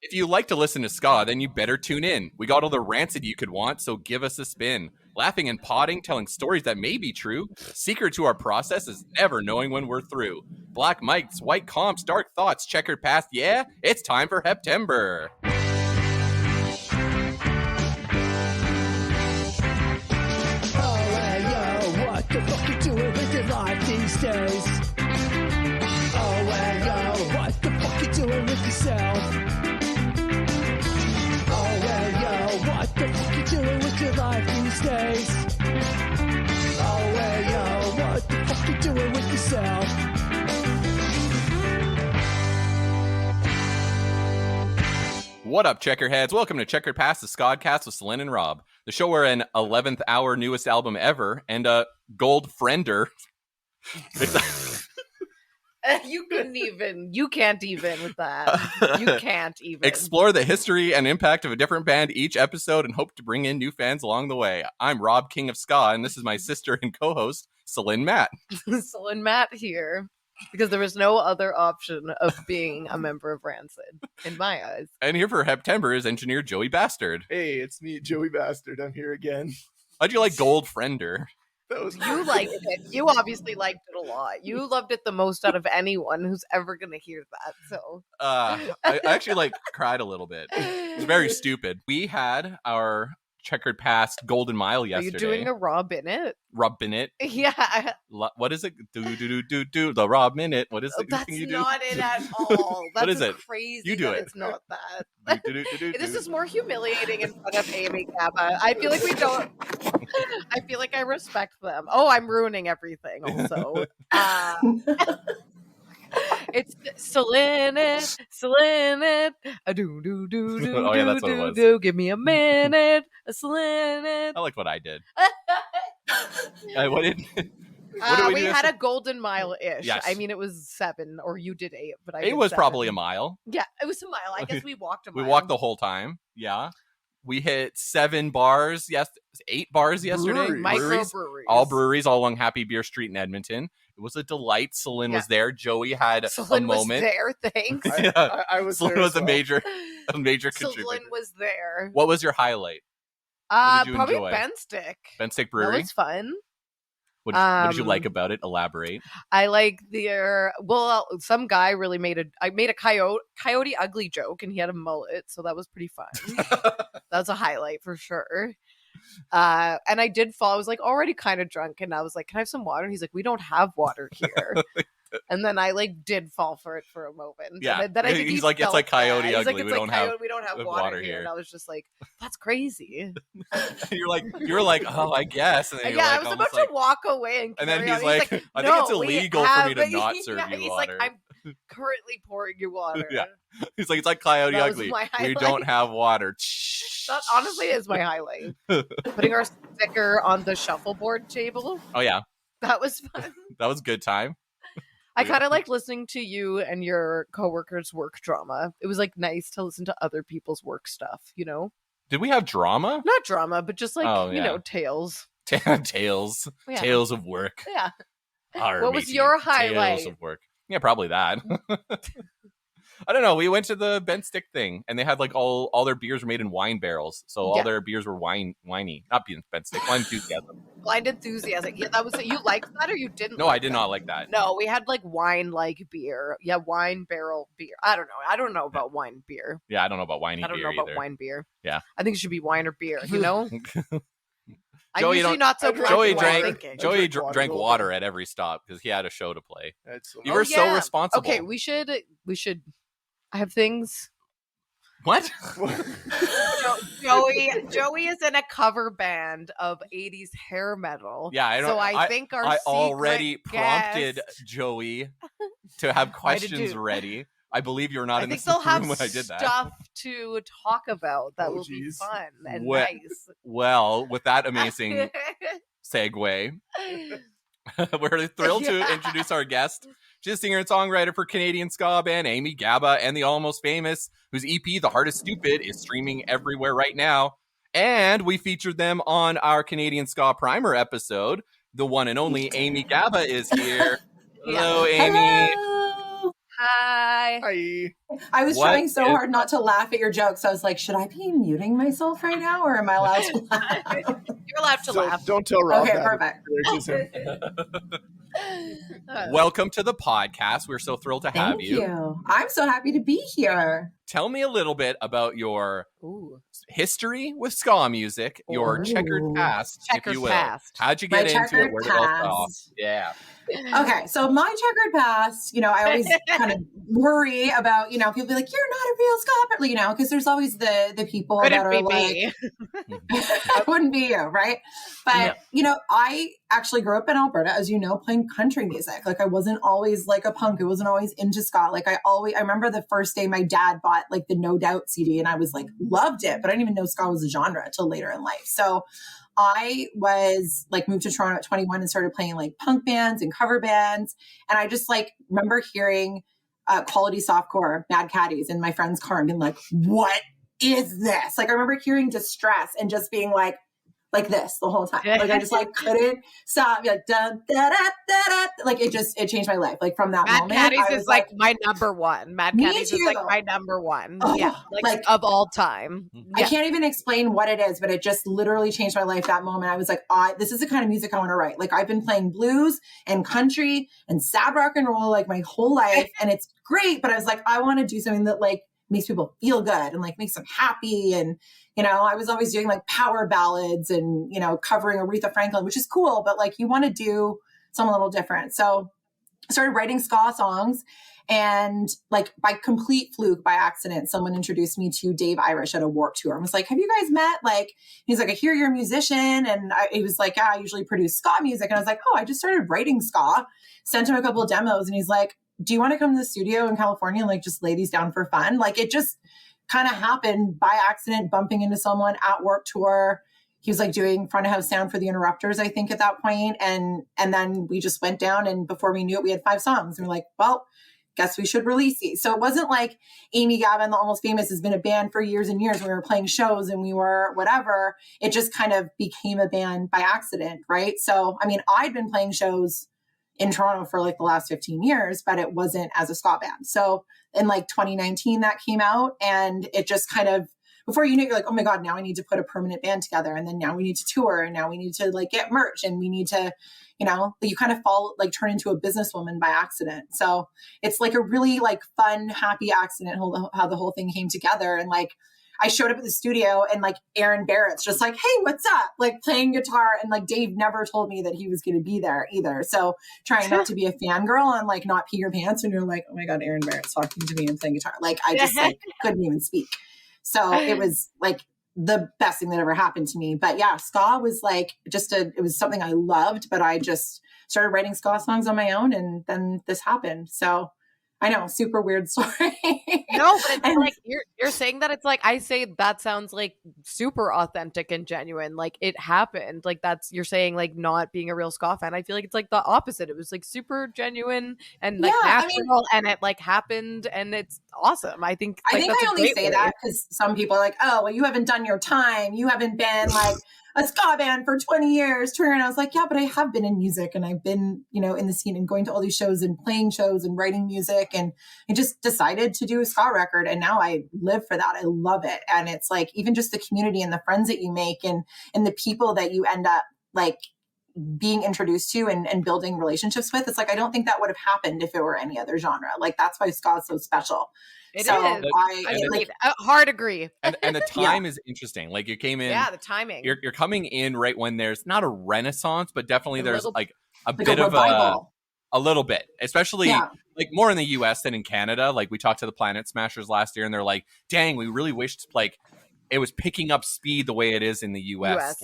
If you like to listen to ska, then you better tune in. We got all the rancid you could want, so give us a spin. Laughing and potting, telling stories that may be true. Secret to our process is never knowing when we're through. Black mics, white comps, dark thoughts, checkered past, yeah, it's time for Heptember. What the fuck you doing with your life these days? Oh, well, yo, what the fuck you doing with yourself? Oh, well, yo, what the fuck you doing with your life these days? Oh, well, yo, what the fuck you doing with yourself? What up, Checkerheads? Welcome to Checkered Past, the Skodcast with Celine and Rob. The show where an 11th hour newest album ever and a gold friender. You can't even with that. You can't even. Explore the history and impact of a different band each episode and hope to bring in new fans along the way. I'm Rob, King of Ska, and this is my sister and co-host, Celine Matt. Celine Matt here. Because there was no other option of being a member of Rancid, in my eyes. And here for Heptember is engineer Joey Bastard. Hey, it's me, Joey Bastard. I'm here again. How'd you like Gold Friender? That was You liked it. You obviously liked it a lot. You loved it the most out of anyone who's ever going to hear that. So I actually cried a little bit. It's very stupid. We had our Checkered Past Golden Mile yesterday. Are you doing a Rob in it? Rob in it? Yeah. What is it? Do the Rob Minute. What is it? That's thing you do? not it at all. That's What is it? Crazy. You do that it. It's not that. This is more humiliating in front of Amy Gabba. I feel like we don't. I feel like I respect them. Oh, I'm ruining everything. Also, it's Celine, a do do do do. Oh, yeah, that's what it was. Do. Give me a minute, a Celine. I liked what I did. What did we had a golden mile-ish. Yes. I mean, it was 7, or you did 8, but It was probably a mile. Yeah, it was a mile. I guess we walked a mile. We walked the whole time. Yeah. We hit 7 bars, 8 bars yesterday. Microbreweries. All breweries, all along Happy Beer Street in Edmonton. It was a delight. Celine was there. Joey had Celine a moment. was there, thanks. I was Celine there was as a major contributor. Celine was there. What was your highlight? What did you probably enjoy? Ben Stick. Ben Stick That Brewery. was fun. What did you like about it? Elaborate. I like some guy really made a coyote ugly joke, and he had a mullet, so that was pretty fun. That was a highlight for sure. And I did fall. I was like already kind of drunk, and I was like, "Can I have some water?" And he's like, "We don't have water here." And then I did fall for it for a moment. Yeah. And then I think he's like, "It's like coyote bad. ugly. We don't have water here." And I was just like, "That's crazy." you were like, "Oh, I guess." And then yeah, I was about to walk away, and then he's he's like, "I think it's illegal for me to not serve you he's water." like, "I'm currently pouring you water." Yeah. He's like, "It's like coyote That was ugly. my We highlight. don't have water." That honestly is my highlight. Putting our sticker on the shuffleboard table. Oh yeah, That was fun. that was a good time. I kind of like listening to you and your coworkers' work drama. It was like nice to listen to other people's work stuff, you know? Did we have drama? Not drama, but just like, Oh, you yeah. know, tales. Tales. Yeah. Tales of work. Yeah. Our What was matey. your highlight? Tales of work. Yeah, probably that. I don't know. We went to the Ben Stick thing, and they had like all their beers were made in wine barrels, so all Yeah. their beers were whiny. Not Ben Stick, wine enthusiasm. Blind enthusiasm. Yeah, that was it. You liked that or you didn't? No, like I did that? not like that. No, we had like wine-like beer. Yeah, wine barrel beer. I don't know. I don't know about wine beer. Yeah, I don't know about whiny I don't beer know about either. wine beer. Yeah. I think it should be wine or beer, you know? I'm Joey, usually not so Joey black and white drank. thinking. Joey drink water drank all the water time. at every stop because he had a show to play. That's so You Oh, were so yeah. responsible. Okay, we should. I have things. What? Joey is in a cover band of 80s hair metal. Yeah, I don't. So I think our I secret already prompted guest- Joey to have Why did questions you- ready. I believe you were not I in think the they'll have room when I did that. stuff to talk about that Oh, will be geez. fun and What- nice. Well, with that amazing segue, we're thrilled to Yeah. introduce our guest. She's a singer and songwriter for Canadian Ska band Amy Gabba and the Almost Famous, whose EP, The Heart is Stupid, is streaming everywhere right now. And we featured them on our Canadian Ska Primer episode. The one and only Amy Gabba is here. Hello, Amy. Hello. Hi. Hi. I was What trying so is- hard not to laugh at your jokes. I was like, should I be muting myself right now or am I allowed to laugh? You're allowed to laugh. Don't tell Rob Okay, that. perfect. It's him. Welcome to the podcast. We're so thrilled to have Thank you. I'm so happy to be here. Tell me a little bit about your Ooh. history with ska music, your Ooh. checkered past, Checkered if you will. past. How'd you My get into it? checkered Where did it all start off? past. Yeah. Okay, so my checkered past, I always kind of worry about, people be like, you're not a real ska, because there's always the people that Couldn't are be like, me. it wouldn't be you, right? But, I actually grew up in Alberta, as you know, playing country music. Like I wasn't always like a punk. I wasn't always into ska. Like I remember the first day my dad bought like the No Doubt CD and I was like, loved it, but I didn't even know ska was a genre until later in life. So I was like moved to Toronto at 21 and started playing like punk bands and cover bands. And I just like remember hearing quality softcore, Mad Caddies in my friend's car and being like, what is this? Like I remember hearing Distress and just being like this the whole time. Like I just like couldn't stop. Like dun, da, da, da, da. Like it changed my life. Like from that Mad moment, Caddies I is was like my number one. Mad Me Caddies is like too. my number one. Oh, Yeah, like- of all time. I can't even explain what it is, but it just literally changed my life that moment. I was like, this is the kind of music I want to write. Like I've been playing blues and country and sad rock and roll like my whole life. And it's great. But I was like, I want to do something that like makes people feel good and like makes them happy. And, I was always doing like power ballads and, covering Aretha Franklin, which is cool, but like you want to do something a little different. So I started writing ska songs. And like by complete fluke, by accident, someone introduced me to Dave Irish at a Warped Tour and was like, have you guys met? Like, he's like, I hear you're a musician. And he was like, yeah, I usually produce ska music. And I was like, oh, I just started writing ska, sent him a couple of demos. And he's like, do you want to come to the studio in California and like just lay these down for fun? Like it just kind of happened by accident, bumping into someone at Warped Tour. He was like doing front of house sound for the Interrupters, I think at that point. And then we just went down and before we knew it, we had 5 songs and we're like, well, guess we should release these. So it wasn't like Amy Gabba and the Almost Famous has been a band for years and years. We were playing shows and we were whatever. It just kind of became a band by accident, right? So, I mean, I'd been playing shows in Toronto for like the last 15 years, but it wasn't as a ska band. So in like 2019 that came out and it just kind of, before you know, you're like, oh my God, now I need to put a permanent band together. And then now we need to tour and now we need to like get merch and we need to, you kind of turn into a businesswoman by accident. So it's like a really like fun, happy accident how the whole thing came together. And like, I showed up at the studio and like Aaron Barrett's just like, hey, what's up? Like playing guitar. And like Dave never told me that he was going to be there either. So trying not to be a fangirl and like not pee your pants when you're like, oh my God, Aaron Barrett's talking to me and playing guitar. Like I just like couldn't even speak. So it was like the best thing that ever happened to me. But yeah, ska was like it was something I loved, but I just started writing ska songs on my own and then this happened. So I know, super weird story. No, but it's like you're saying that it's like I say that sounds like super authentic and genuine. Like it happened. Like you're saying like not being a real ska fan. I feel like it's like the opposite. It was like super genuine and like natural and it like happened and it's awesome. I think I that's only say that because some people are like, oh, well, you haven't done your time. You haven't been like a ska band for 20 years touring. And I was like, yeah, but I have been in music and I've been, in the scene and going to all these shows and playing shows and writing music. And I just decided to do a ska record. And now I live for that. I love it. And it's like, even just the community and the friends that you make and the people that you end up like being introduced to and building relationships with. It's like, I don't think that would have happened if it were any other genre. Like that's why ska is so special. It so is. I hard agree. And the time is interesting. Like you came in. Yeah, the timing. You're coming in right when there's not a renaissance, but definitely there's like a bit a of a little bit, especially like more in the US than in Canada. Like we talked to the Planet Smashers last year and they're like, dang, we really wished like it was picking up speed the way it is in the US.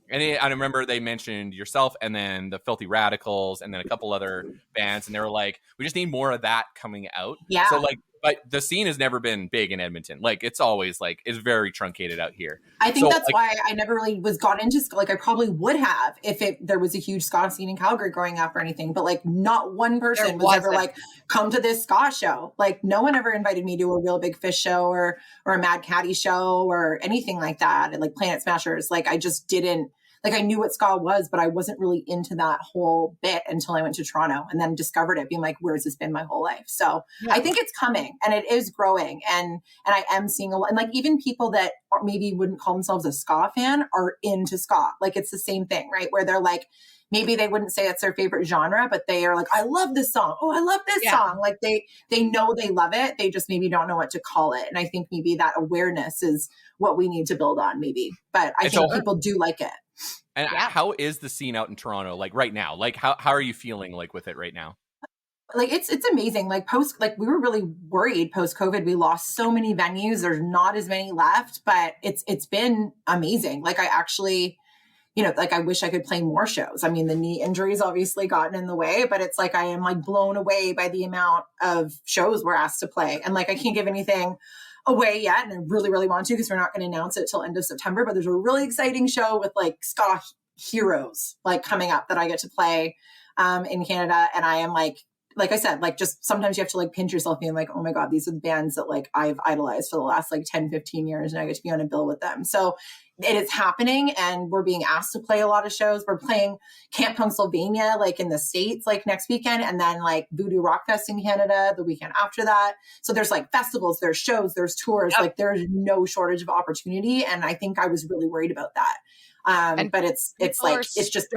And I remember they mentioned yourself and then the Filthy Radicals and then a couple other bands. And they were like, we just need more of that coming out. Yeah. So like, but the scene has never been big in Edmonton. Like it's always like, it's very truncated out here. I think that's why I never really was got into ska. Like I probably would have if there was a huge ska scene in Calgary growing up or anything, but like not one person was ever like, come to this ska show. Like no one ever invited me to a Real Big Fish show or a Mad Caddy show or anything like that. And like Planet Smashers, like I just didn't, like I knew what ska was, but I wasn't really into that whole bit until I went to Toronto and then discovered it, being like, where's this been my whole life? So I think it's coming and it is growing. And I am seeing a lot, and like even people that maybe wouldn't call themselves a ska fan are into ska. Like it's the same thing, right? Where they're like, maybe they wouldn't say it's their favorite genre, but they are like, I love this song. Oh, I love this song. Like they know they love it. They just maybe don't know what to call it. And I think maybe that awareness is what we need to build on maybe. But I think people do like it. And how is the scene out in Toronto, like right now? Like how are you feeling like with it right now? Like it's amazing. Like we were really worried post COVID. We lost so many venues. There's not as many left, but it's been amazing. Like I actually, like I wish I could play more shows. I mean, the knee injuries obviously gotten in the way, but it's like I am like blown away by the amount of shows we're asked to play. And like I can't give anything away yet, and I really, really want to because we're not going to announce it till end of September. But there's a really exciting show with like ska heroes like coming up that I get to play in Canada, and I am like I said, like just sometimes you have to like pinch yourself being like, oh my God, these are the bands that like I've idolized for the last like 10, 15 years and I get to be on a bill with them. So it is happening and we're being asked to play a lot of shows. We're playing Camp Pennsylvania, like in the States, like next weekend, and then like Voodoo Rock Fest in Canada the weekend after that. So there's like festivals, there's shows, there's tours, like there's no shortage of opportunity. And I think I was really worried about that. But it's like, it's just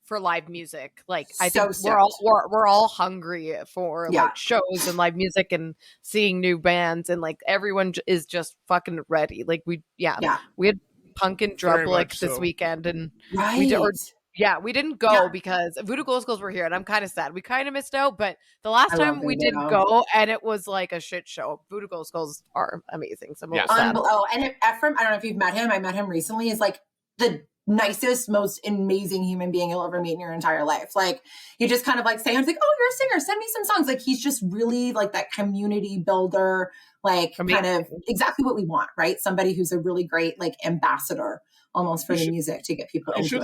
for live music. Like I So think we're all hungry for like shows and live music and seeing new bands, and like everyone is just fucking ready. Like we had Punk and Drublick this weekend, and we didn't go because Voodoo Glow Skulls were here, and I'm kind of sad. We kind of missed out, but the last time we did go, and it was like a shit show. Voodoo Glow Skulls are amazing. So and Ephraim, I don't know if you've met him. I met him recently. Is like the nicest, most amazing human being you'll ever meet in your entire life. Like you just kind of like say, I was like, oh, you're a singer, send me some songs. Like he's just really like that community builder, like kind of exactly what we want, right? Somebody who's a really great like ambassador almost for the music to get people into it. You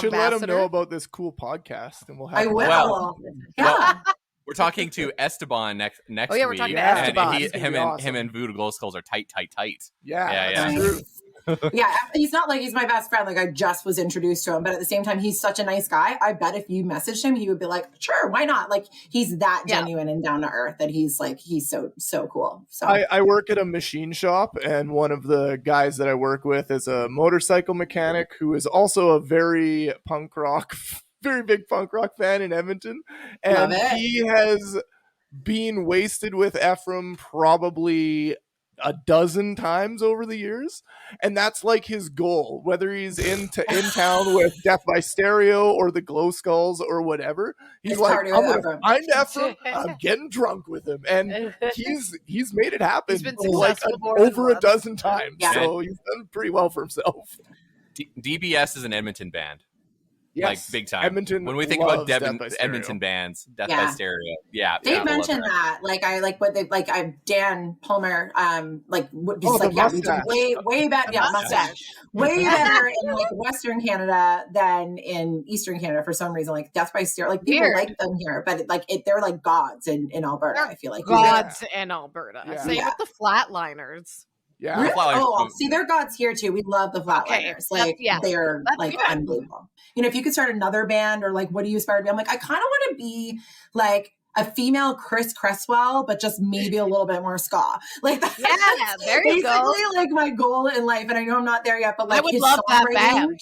should let him know about this cool podcast, and we'll have. I will. Well, we're talking to Esteban next week. We're talking to Esteban. And him and Voodoo Glow Skulls are tight. Yeah. True. Yeah, he's not like he's my best friend. Like I just was introduced to him, but at the same time, he's such a nice guy. I bet if you messaged him, he would be like, "Sure, why not?" Like he's that genuine and down to earth that he's so cool. So I work at a machine shop, and one of the guys that I work with is a motorcycle mechanic who is also a very big punk rock fan in Edmonton, and he has been wasted with Ephraim probably a dozen times over the years, and that's like his goal, whether he's in town with Death by Stereo or the Glow Skulls or whatever. He's like, I'm gonna find Ephraim, I'm getting drunk with him, and he's made it happen. He's been like over a dozen times, so he's done pretty well for himself. DBS is an Edmonton band. Yes. Like big time. Edmonton, when we think about Edmonton bands, Death by Stereo. Yeah. They mentioned that. Like I like what they like Dan Palmer, like what he's way better. Yeah, mustache. Way better in like Western Canada than in Eastern Canada for some reason. Like Death by Stereo. Like people like them here, but they're like gods in Alberta, I feel like. Gods in Alberta. Yeah. Same with the Flatliners. Yeah. Really? Oh, see, they're gods here too. We love the Flatliners. They're like unbelievable. If you could start another band or like, what do you aspire to be? I'm like, I kind of want to be like a female Chris Cresswell, but just maybe a little bit more ska. Like that's there you go. Basically, like my goal in life, and I know I'm not there yet, but like I would love that band.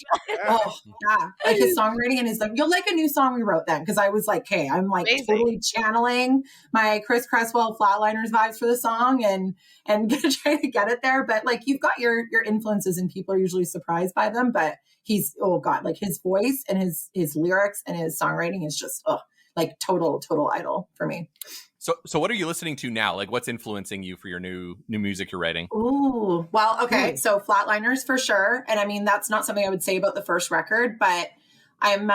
Like his songwriting and his like, you'll like a new song we wrote then, because I was like, hey, I'm like totally channeling my Chris Cresswell Flatliners vibes for the song and trying to get it there. But like you've got your influences, and people are usually surprised by them. But he's like his voice and his lyrics and his songwriting is just like total idol for me. So what are you listening to now? Like what's influencing you for your new music you're writing? Ooh, well, okay. So Flatliners for sure. And I mean, that's not something I would say about the first record, but I'm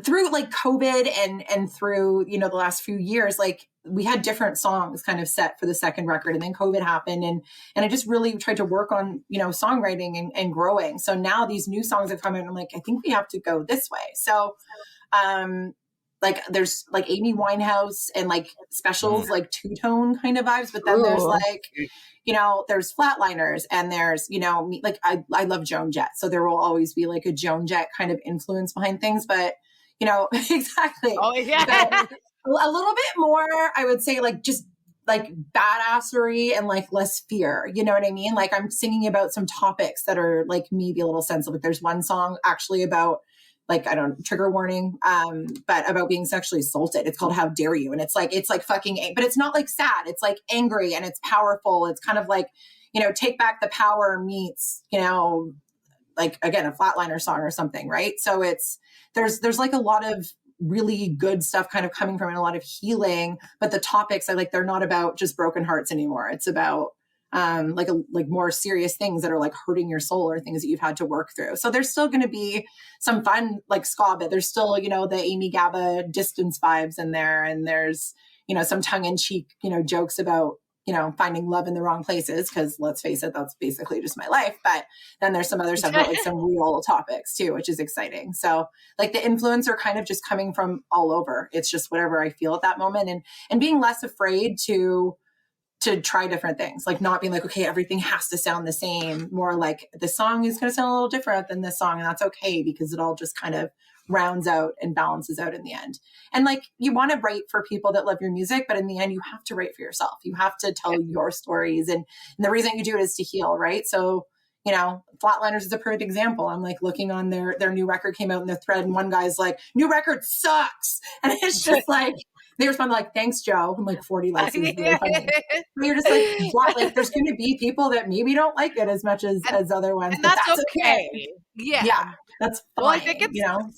through like COVID and through, the last few years, like we had different songs kind of set for the second record, and then COVID happened. And I just really tried to work on, songwriting and growing. So now these new songs have come in, and I'm like, I think we have to go this way. So, like there's like Amy Winehouse and like Specials, like two-tone kind of vibes, but then there's like, you know, there's Flatliners and there's, you know, like I love Joan Jett, so there will always be like a Joan Jett kind of influence behind things, but you know, exactly. Oh yeah. But a little bit more, I would say, like just like badassery and like less fear. You know what I mean? Like I'm singing about some topics that are like maybe a little sensitive. Like there's one song actually about like, I don't trigger warning, but about being sexually assaulted. It's called How Dare You? And it's like fucking, but it's not like sad. It's like angry and it's powerful. It's kind of like, you know, Take Back the Power meets, you know, like again, a Flatliner song or something. Right. So there's like a lot of really good stuff kind of coming from it, a lot of healing, but the topics are like, they're not about just broken hearts anymore. It's about like more serious things that are like hurting your soul or things that you've had to work through. So there's still going to be some fun like ska, but there's still, you know, the Amy Gabba distance vibes in there. And there's, you know, some tongue in cheek, you know, jokes about, you know, finding love in the wrong places. Cause let's face it, that's basically just my life. But then there's some other stuff about like some real topics too, which is exciting. So like the influence are kind of just coming from all over. It's just whatever I feel at that moment and being less afraid to try different things, like not being like, okay, everything has to sound the same, more like the song is going to sound a little different than this song. And that's okay because it all just kind of rounds out and balances out in the end. And like, you want to write for people that love your music, but in the end, you have to write for yourself. You have to tell your stories. And the reason you do it is to heal, right? So, you know, Flatliners is a perfect example. I'm like looking on their new record came out in the thread and one guy's like, new record sucks. And it's just like, they respond like, thanks, Joe. I'm like 40 likes. Really funny. You're just like, there's going to be people that maybe don't like it as much as other ones. And that's okay. Yeah. That's fine. Well, I think it's, you know?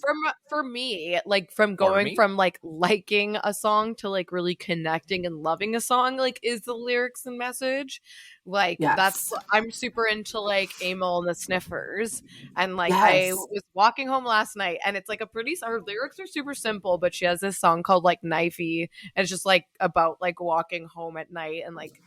for me, like from going from like liking a song to like really connecting and loving a song, like is the lyrics and message. Like that's, I'm super into like Amyl and the Sniffers. And like I was walking home last night and it's like her lyrics are super simple, but she has this song called like Knifey. And it's just like about like walking home at night and like,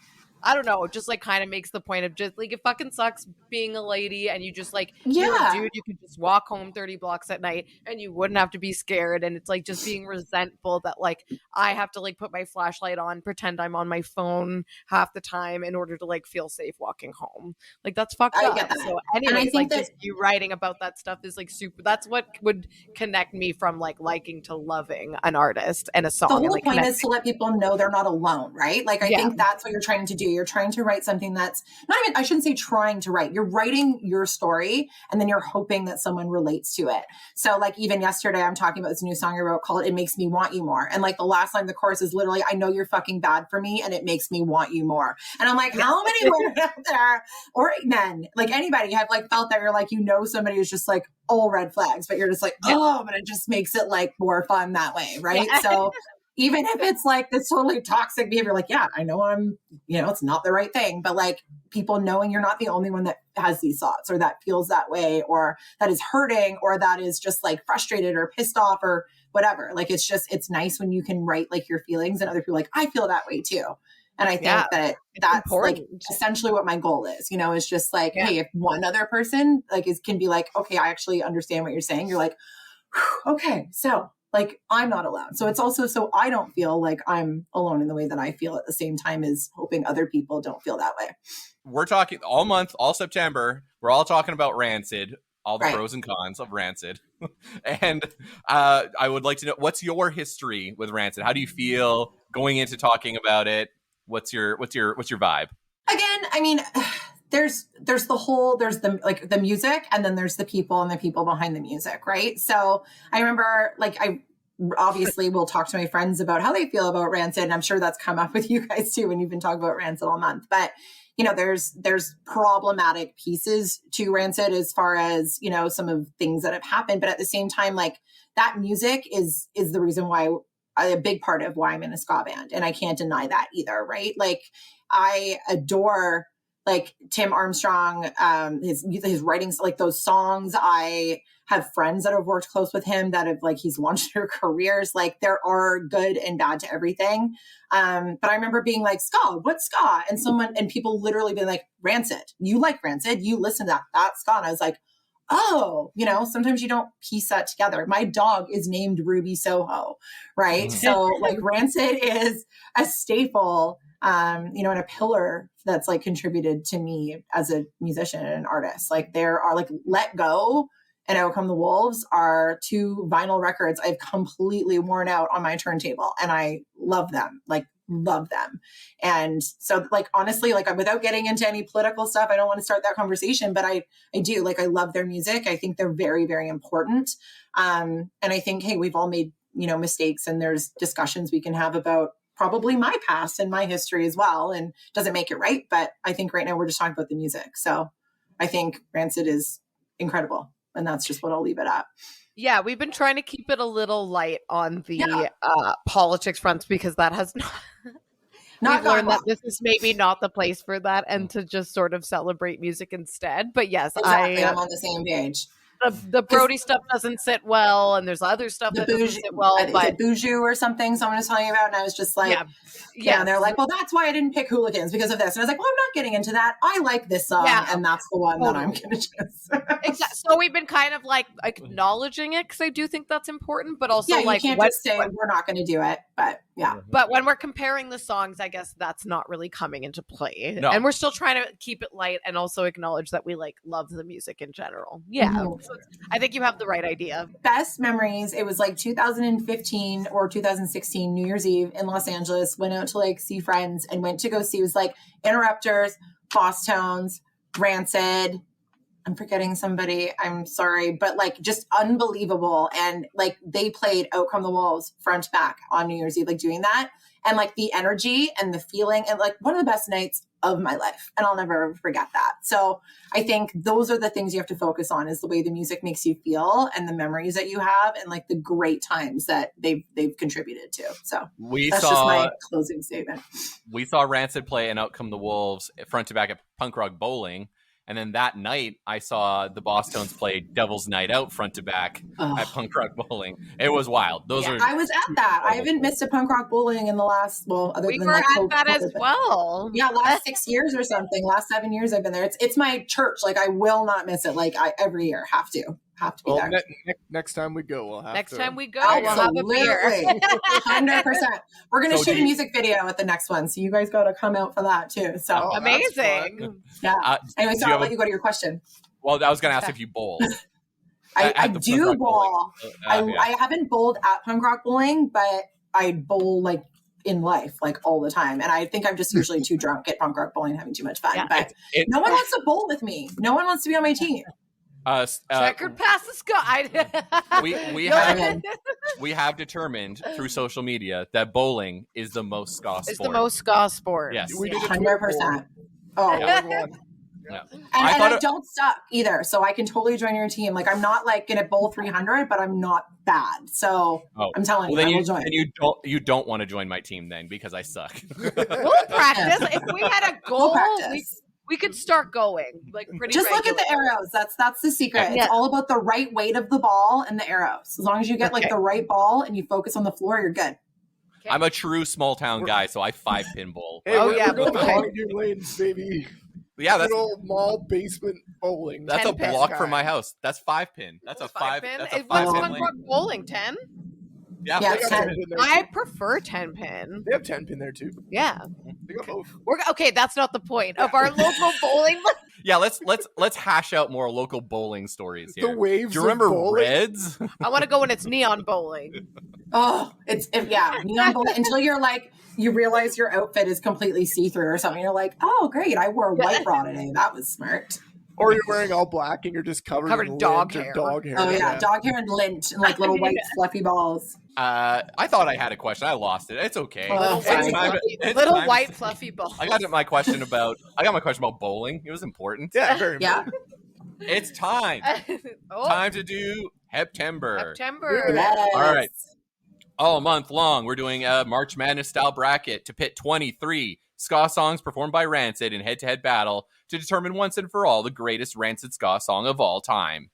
I don't know, just like kind of makes the point of just like it fucking sucks being a lady and you just like you're a dude, you could just walk home 30 blocks at night and you wouldn't have to be scared. And it's like just being resentful that like I have to like put my flashlight on, pretend I'm on my phone half the time in order to like feel safe walking home. Like that's fucked up. Get that. So anyway, like just you writing about that stuff is like super, that's what would connect me from like liking to loving an artist and a song. The whole and, like, point is to let people know they're not alone, right? Like I think that's what you're trying to do. You're trying to write something that's not even, I shouldn't say trying to write. You're writing your story and then you're hoping that someone relates to it. So like even yesterday, I'm talking about this new song I wrote called It Makes Me Want You More. And like the last line of the chorus is literally, I know you're fucking bad for me and it makes me want you more. And I'm like, how many women out there or men, like anybody have like felt that you're like, you know, somebody who's just like all red flags, but you're just like, oh, but it just makes it like more fun that way. Right. So even if it's like this totally toxic behavior, like, yeah, I know I'm, you know, it's not the right thing, but like people knowing you're not the only one that has these thoughts or that feels that way or that is hurting or that is just like frustrated or pissed off or whatever. Like, it's just, it's nice when you can write like your feelings and other people like, I feel that way too. And I think that that's important. Like essentially what my goal is, you know, is just like, hey, if one other person like can be like, okay, I actually understand what you're saying. You're like, okay, so like, I'm not alone. So it's also, so I don't feel like I'm alone in the way that I feel at the same time as hoping other people don't feel that way. We're talking all month, all September. We're all talking about Rancid, all the pros and cons of Rancid. And I would like to know, what's your history with Rancid? How do you feel going into talking about it? What's your vibe? Again, I mean, there's the like the music and then there's the people and the people behind the music, right? So I remember like I obviously will talk to my friends about how they feel about Rancid, and I'm sure that's come up with you guys too when you've been talking about Rancid all month. But you know, there's problematic pieces to Rancid as far as, you know, some of things that have happened, but at the same time, like that music is the reason why, a big part of why I'm in a ska band, and I can't deny that either, right? Like I adore like Tim Armstrong, his writings, like those songs. I have friends that have worked close with him that have like, he's launched their careers. Like there are good and bad to everything. But I remember being like, Ska, what's Ska? And people literally being like, Rancid, you like Rancid, you listen to that Ska. And I was like, oh, sometimes you don't piece that together. My dog is named Ruby Soho, right? So like Rancid is a staple, and a pillar that's like contributed to me as a musician and an artist. Like there are like Let Go and Out Come the Wolves are 2 vinyl records I've completely worn out on my turntable, and I love them. And so like, honestly, like without getting into any political stuff, I don't want to start that conversation, but I do, like, I love their music. I think they're very, very important. And I think, hey, we've all made, mistakes, and there's discussions we can have about probably my past and my history as well. And doesn't make it right. But I think right now we're just talking about the music. So I think Rancid is incredible. And that's just what I'll leave it at. Yeah, we've been trying to keep it a little light on the politics front, because that has we've learned that this is maybe not the place for that, and to just sort of celebrate music instead. But yes, exactly. I'm on the same page. The Brody stuff doesn't sit well, and there's other stuff that doesn't sit well. But Boujou or something someone was telling me about, and I was just like, yeah. And they're like, well, that's why I didn't pick Hooligans, because of this. And I was like, well, I'm not getting into that. I like this song, and that's the one that I'm going to choose. Exactly. So we've been kind of like acknowledging it, because I do think that's important, but also you can't just say we're not going to do it. But but when we're comparing the songs, I guess that's not really coming into play. No. And we're still trying to keep it light and also acknowledge that we like love the music in general. Yeah. So I think you have the right idea. Best memories. It was like 2015 or 2016 New Year's Eve in Los Angeles. Went out to like see friends and went to go see. It was like Interrupters, Boss Tones, Rancid. I'm forgetting somebody. I'm sorry, but like just unbelievable. And like they played Out Come the Wolves front to back on New Year's Eve, like doing that. And like the energy and the feeling, and like one of the best nights of my life. And I'll never forget that. So I think those are the things you have to focus on, is the way the music makes you feel and the memories that you have, and like the great times that they've contributed to. So that's just my closing statement. We saw Rancid play and Out Come the Wolves front to back at Punk Rock Bowling. And then that night, I saw the Boss Tones play Devil's Night Out front to back at Punk Rock Bowling. It was wild. I was at that. I haven't missed a Punk Rock Bowling in the last, other we than were like at that as well. Yeah, last 6 years or something. Last 7 years I've been there. It's my church. Like I will not miss it. Like I every year have to be there. Next time we go, we'll have Next to. time we go, we'll have a beer. 100%. We're going to shoot a music video at the next one. So you guys got to come out for that too. So amazing. Yeah. Anyway, so I'll let you go to your question. Well, I was going to ask if you bowled. I do bowl. I haven't bowled at Punk Rock Bowling, but I bowl like in life, like all the time. And I think I'm just usually too drunk at Punk Rock Bowling having too much fun. But no one wants to bowl with me. No one wants to be on my team. Checkered Past the Ska. we have determined through social media that bowling is the most ska sport. It's the most ska sport. Yes, we did 100%. Oh, yeah. And I don't suck either, so I can totally join your team. Like I'm not like gonna bowl 300, but I'm not bad. So I'm telling you, I will join. And you don't want to join my team then, because I suck. We'll practice. If we had a goal, we could start going like pretty. Just look at the arrows. That's the secret. It's all about the right weight of the ball and the arrows. As long as you get like the right ball and you focus on the floor, you're good. Okay. I'm a true small town guy, so I 5-pin bowl. Hey, we're going to your lanes, baby. Yeah, that's old mall basement bowling. That's a block from my house. That's 5-pin. That's a 5-pin. That's a 5-pin lane. Bowling 10. Yeah, 10. I prefer 10-pin. They have 10-pin there too. Yeah. They got both. Okay, that's not the point of our local bowling. Yeah, let's hash out more local bowling stories here. The waves. Do you remember bowling? Reds? I want to go when it's neon bowling. Oh, neon bowling until you're like, you realize your outfit is completely see-through or something. You're like, oh great, I wore a white bra today. That was smart. Or you're wearing all black and you're just covered in dog lint hair. Or dog hair. Oh yeah, dog hair and lint and like little white fluffy balls. I thought I had a question. I lost it. It's okay. Little white fluffy balls. I got my question about bowling. It was important. Yeah, very important. It's time. Time to do Heptember. Yes. All right. All month long, we're doing a March Madness style bracket to pit 23 ska songs performed by Rancid in head-to-head battle to determine once and for all the greatest Rancid Ska song of all time.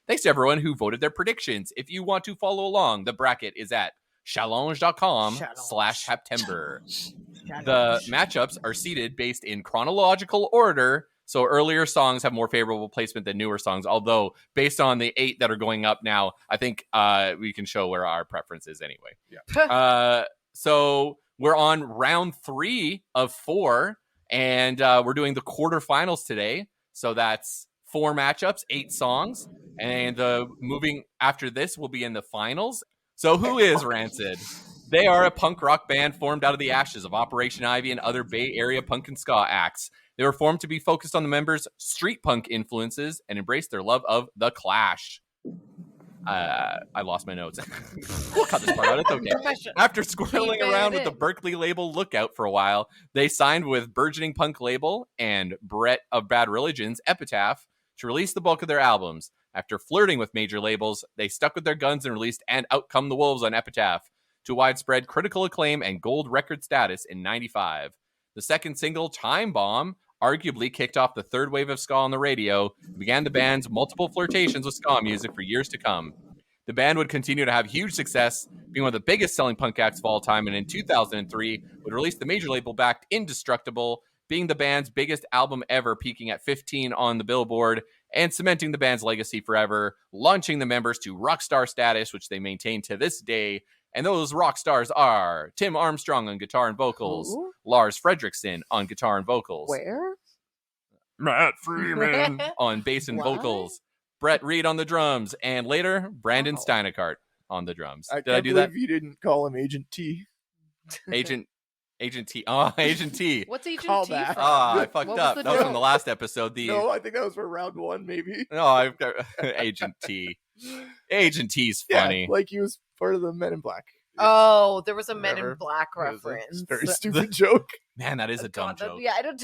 Thanks to everyone who voted their predictions. If you want to follow along, the bracket is at challenge.com/Heptember. The matchups are seeded based in chronological order, So earlier songs have more favorable placement than newer songs, although based on the 8 that are going up now, I think we can show where our preference is anyway. Yeah. So we're on round 3 of 4, and we're doing the quarterfinals today. So that's 4 matchups, 8 songs, and moving after this will be in the finals. So who is Rancid? They are a punk rock band formed out of the ashes of Operation Ivy and other Bay Area punk and ska acts. They were formed to be focused on the members' street punk influences and embrace their love of The Clash. I lost my notes. We'll cut this part out. It's okay. After squirreling around with the Berkeley label Lookout for a while, they signed with burgeoning punk label and Brett of Bad Religion's Epitaph to release the bulk of their albums. After flirting with major labels, they stuck with their guns and released And Out Come the Wolves on Epitaph to widespread critical acclaim and gold record status in 95. The second single, Time Bomb, arguably kicked off the third wave of ska on the radio and began the band's multiple flirtations with ska music for years to come. The band would continue to have huge success, being one of the biggest selling punk acts of all time, and in 2003 would release the major label-backed Indestructible, being the band's biggest album ever, peaking at 15 on the Billboard and cementing the band's legacy forever, launching the members to rock star status, which they maintain to this day. And those rock stars are Tim Armstrong on guitar and vocals, Lars Fredriksson on guitar and vocals. Where? Matt Freeman on bass and vocals, Brett Reed on the drums, and later, Brandon Steinekart on the drums. Did I do that? You didn't call him Agent T. Agent T. Oh, Agent T. What's Agent Call T back. from? I fucked up. That was from the last episode. No, I think that was for round 1, maybe. No, I've got Agent T. Agent T's funny. Yeah, like he was part of the Men in Black. Oh, there was a Men Whatever. in Black It was reference. a very stupid joke. Man, that is a dumb joke. Yeah, I don't.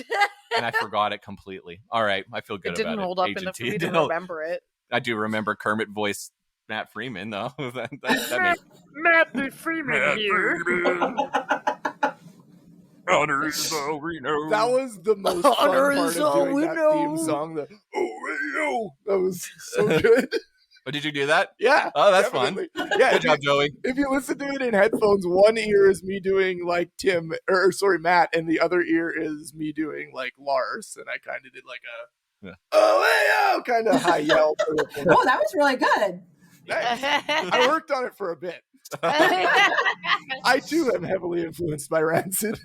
And I forgot it completely. All right, I feel good It about it. didn't hold up Agent enough for T. me to remember it. I do remember Kermit voiced Matt Freeman, though. that makes... Matt Freeman here. Honor is all we know. That was the most fun Honor part is of all doing we that know. theme song. That was so good. Oh, did you do that? Yeah. Oh, that's definitely. fun. Yeah. Good job, Joey. If you listen to it in headphones, one ear is me doing like Matt, and the other ear is me doing like Lars, and I kind of did like a kind of high yell. Oh, that was really good. Nice. I worked on it for a bit. I too am heavily influenced by Rancid.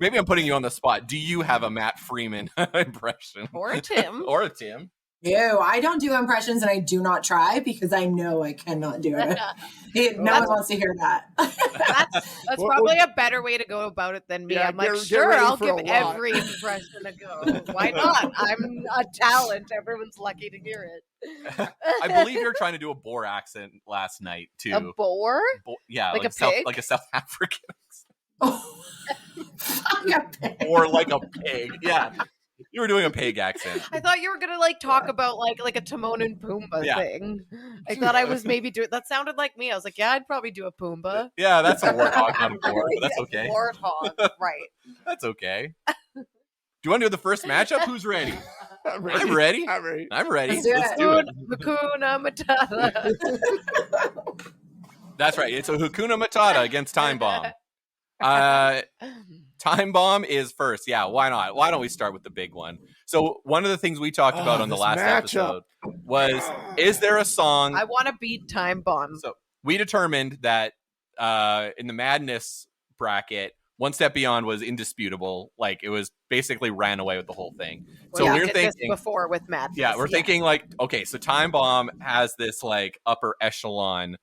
Maybe I'm putting you on the spot. Do you have a Matt Freeman impression? Or a Tim. Or a Tim? Ew, I don't do impressions, and I do not try because I know I cannot do it. No one wants to hear that. That's probably a better way to go about it than me. Yeah, I'm like, get sure, ready I'll for give a lot. every impression a go. Why not? I'm a talent. Everyone's lucky to hear it. I believe you were trying to do a Boer accent last night, too. A boar? Yeah, Like a South, pig? like a South African. Oh, fuck a pig. Or like a pig. Yeah. You were doing a pig accent. I thought you were gonna like talk about like a Timon and Pumbaa Yeah. thing. I thought I was maybe doing that. Sounded like me. I was like, yeah, I'd probably do a Pumbaa. Yeah, that's a warthog, not a boar, but that's okay. Warthog, right? That's okay. Do you want to do the first matchup? Who's ready? I'm ready. I'm ready. I'm ready. I'm ready. Let's do it. Hakuna Matata. That's right. It's a Hakuna Matata against Time Bomb. Time Bomb is first. Yeah, why not? Why don't we start with the big one? So one of the things we talked about on the this last matchup. episode was, is there a song? I want to beat Time Bomb. So we determined that in the Madness bracket, One Step Beyond was indisputable. Like, it was basically ran away with the whole thing. So yeah, we're did this thinking before with Madness. Yeah, we're thinking like, okay, so Time Bomb has this like upper echelon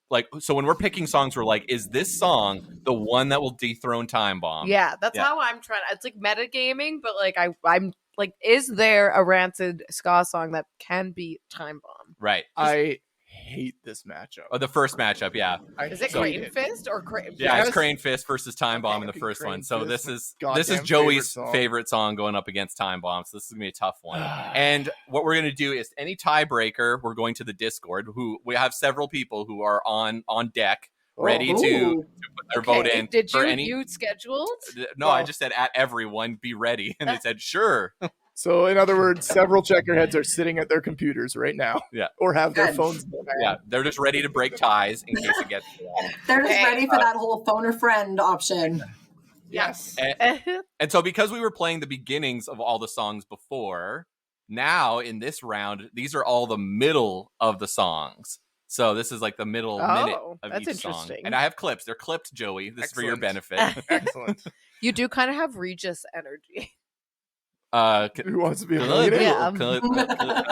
like, so when we're picking songs, we're like, is this song the one that will dethrone Time Bomb? Yeah, that's Yeah. how I'm trying. It's like metagaming, but like I'm like, is there a Rancid Ska song that can beat Time Bomb? Right. I hate this matchup. Oh, the first matchup, yeah. Is it So- Crane Fist or Crane? Yeah, Yes. it's Crane Fist versus Time Bomb in the Fucking first Crane one. So Fist, this my is goddamn Joey's favorite song. favorite song going up against Time Bomb. So this is gonna be a tough one. And what we're gonna do is any tiebreaker, we're going to the Discord. Who we have several people who are on deck, ready to Ooh. put their vote in. Did for you any. you scheduled? No, I just said at everyone, be ready, and they said sure. So, in other words, several checkerheads are sitting at their computers right now. Yeah. Or have their Good. phones in their hand. Yeah, they're just ready to break ties in case it gets. They're just Okay. ready for that whole phone a friend option. Yes. And so because we were playing the beginnings of all the songs before, now in this round, these are all the middle of the songs. So this is like the middle minute of that's each song. interesting. And I have clips. They're clipped, Joey. This is for your benefit. Excellent. You do kind of have Regis energy. Who wants to be a millionaire? Yeah. I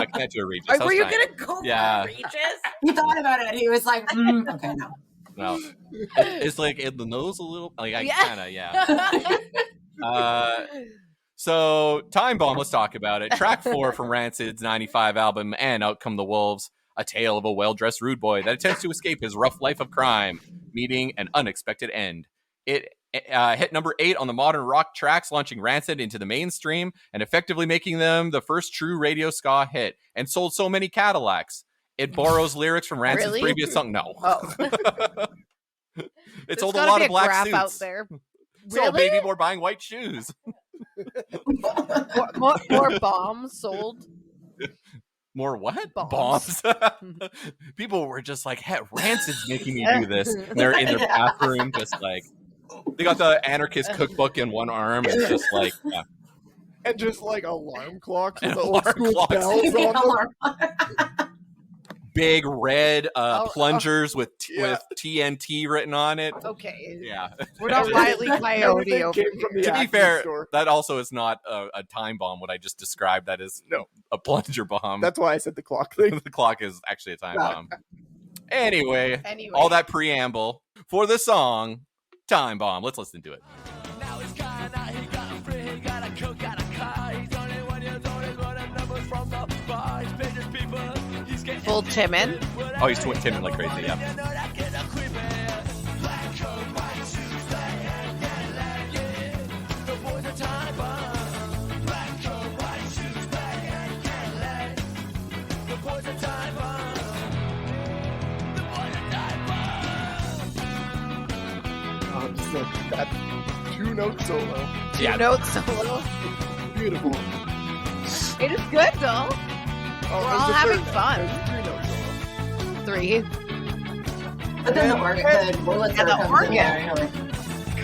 can't do a Regis. Were you going to go Yeah. for Regis? He thought about it. He was like, okay, no. No. It's like in the nose a little. Like I kind of, So Time Bomb, let's talk about it. Track 4 from Rancid's 95 album, And Out Come the Wolves, a tale of a well-dressed rude boy that attempts to escape his rough life of crime, meeting an unexpected end. It hit number 8 on the modern rock tracks, launching Rancid into the mainstream and effectively making them the first true radio ska hit, and sold so many Cadillacs. It borrows lyrics from Rancid's previous song. No. Oh. It sold a lot of black suits. Out there. Sold baby more buying white shoes. more bombs sold. More what? Bombs. People were just like, hey, Rancid's making me do this. And they're in their bathroom, just like, they got the anarchist cookbook in one arm and just like, yeah. And just like alarm clocks with And the old school alarm bells on them. Big red plungers with TNT written on it. Okay. Yeah. We're not Wiley Coyote over Came from the To be Acme fair, store. that also is not a time bomb, what I just described. That is a plunger bomb. That's why I said the clock thing. The clock is actually a time bomb. Anyway, Anyway. all that preamble for the song Time Bomb. Let's listen to it. Now he's gone, now he got a free, he got a cook, got a car. He's only 1 year old, he's running numbers from the bar. He's paid his people, he's getting Full Timon. Oh, he's timming like crazy, yeah. Oh, just that 2-note solo. Yeah. Note solo. Beautiful. It is good though. Oh, We're all having fun. 3-note solo. 3. But then the organ. And the organ.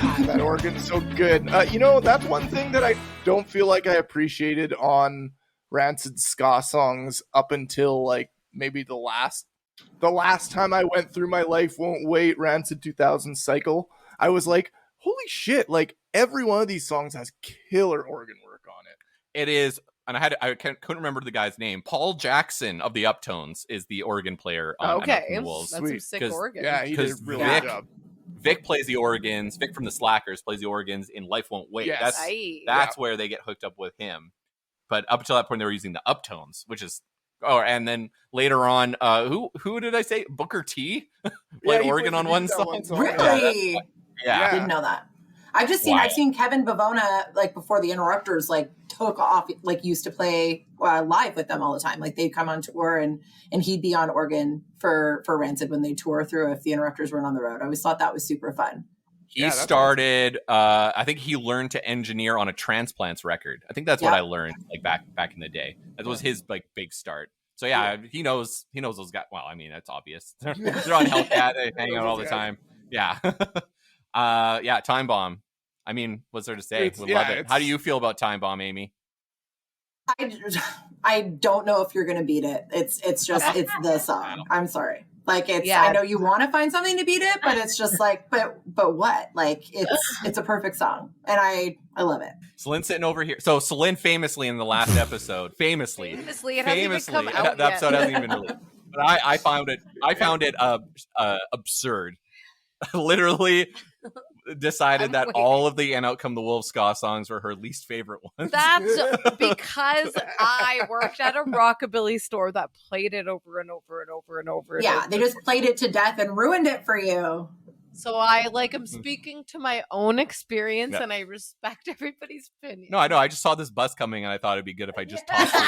God, that organ's so good. That's one thing that I don't feel like I appreciated on Rancid Ska songs up until like maybe the last time I went through my Life Won't Wait Rancid 2000 cycle. I was like, holy shit, like every one of these songs has killer organ work on it. It is, and I couldn't remember the guy's name. Paul Jackson of the Uptones is the organ player on Okay. the Wolves. That's some sick 'Cause- organ. Yeah, he did a Because really Vic- good job. Vic plays the organs. Vic from the Slackers plays the organs in Life Won't Wait. Yes. That's where they get hooked up with him. But up until that point, they were using the Uptones, which is. Oh, and then later on, who did I say? Booker T played he organ played on the one beat on song. Really? Yeah. Didn't know that. I've seen Kevin Bavona, like before the Interrupters, like took off, like used to play live with them all the time. Like they'd come on tour and he'd be on organ for Rancid when they tour through if the Interrupters weren't on the road. I always thought that was super fun. He started. I think he learned to engineer on a Transplants record. I think that's what I learned, like back in the day. That was his like big start. So yeah, he knows those guys. Well, I mean that's obvious. They're on Hellcat, they hang out all the time. Yeah, yeah. Time Bomb. I mean, what's there to say? We love it. How do you feel about Time Bomb, Amy? I don't know if you're gonna beat it. It's the song. I'm sorry. Like I know you want to find something to beat it, but it's just like, but what? Like it's a perfect song, and I love it. Celine's sitting over here. So Celine famously in the last episode, famously, it hasn't even come out the episode yet. hasn't even released. But I found it absurd. Literally decided that all of the And Out Come the Wolves ska songs were her least favorite ones. That's because I worked at a rockabilly store that played it over and over and over and over. Yeah, they just played it to death and ruined it for you. So I am speaking to my own experience, and I respect everybody's opinion. No, I know. I just saw this bus coming, and I thought it'd be good if I just tossed one.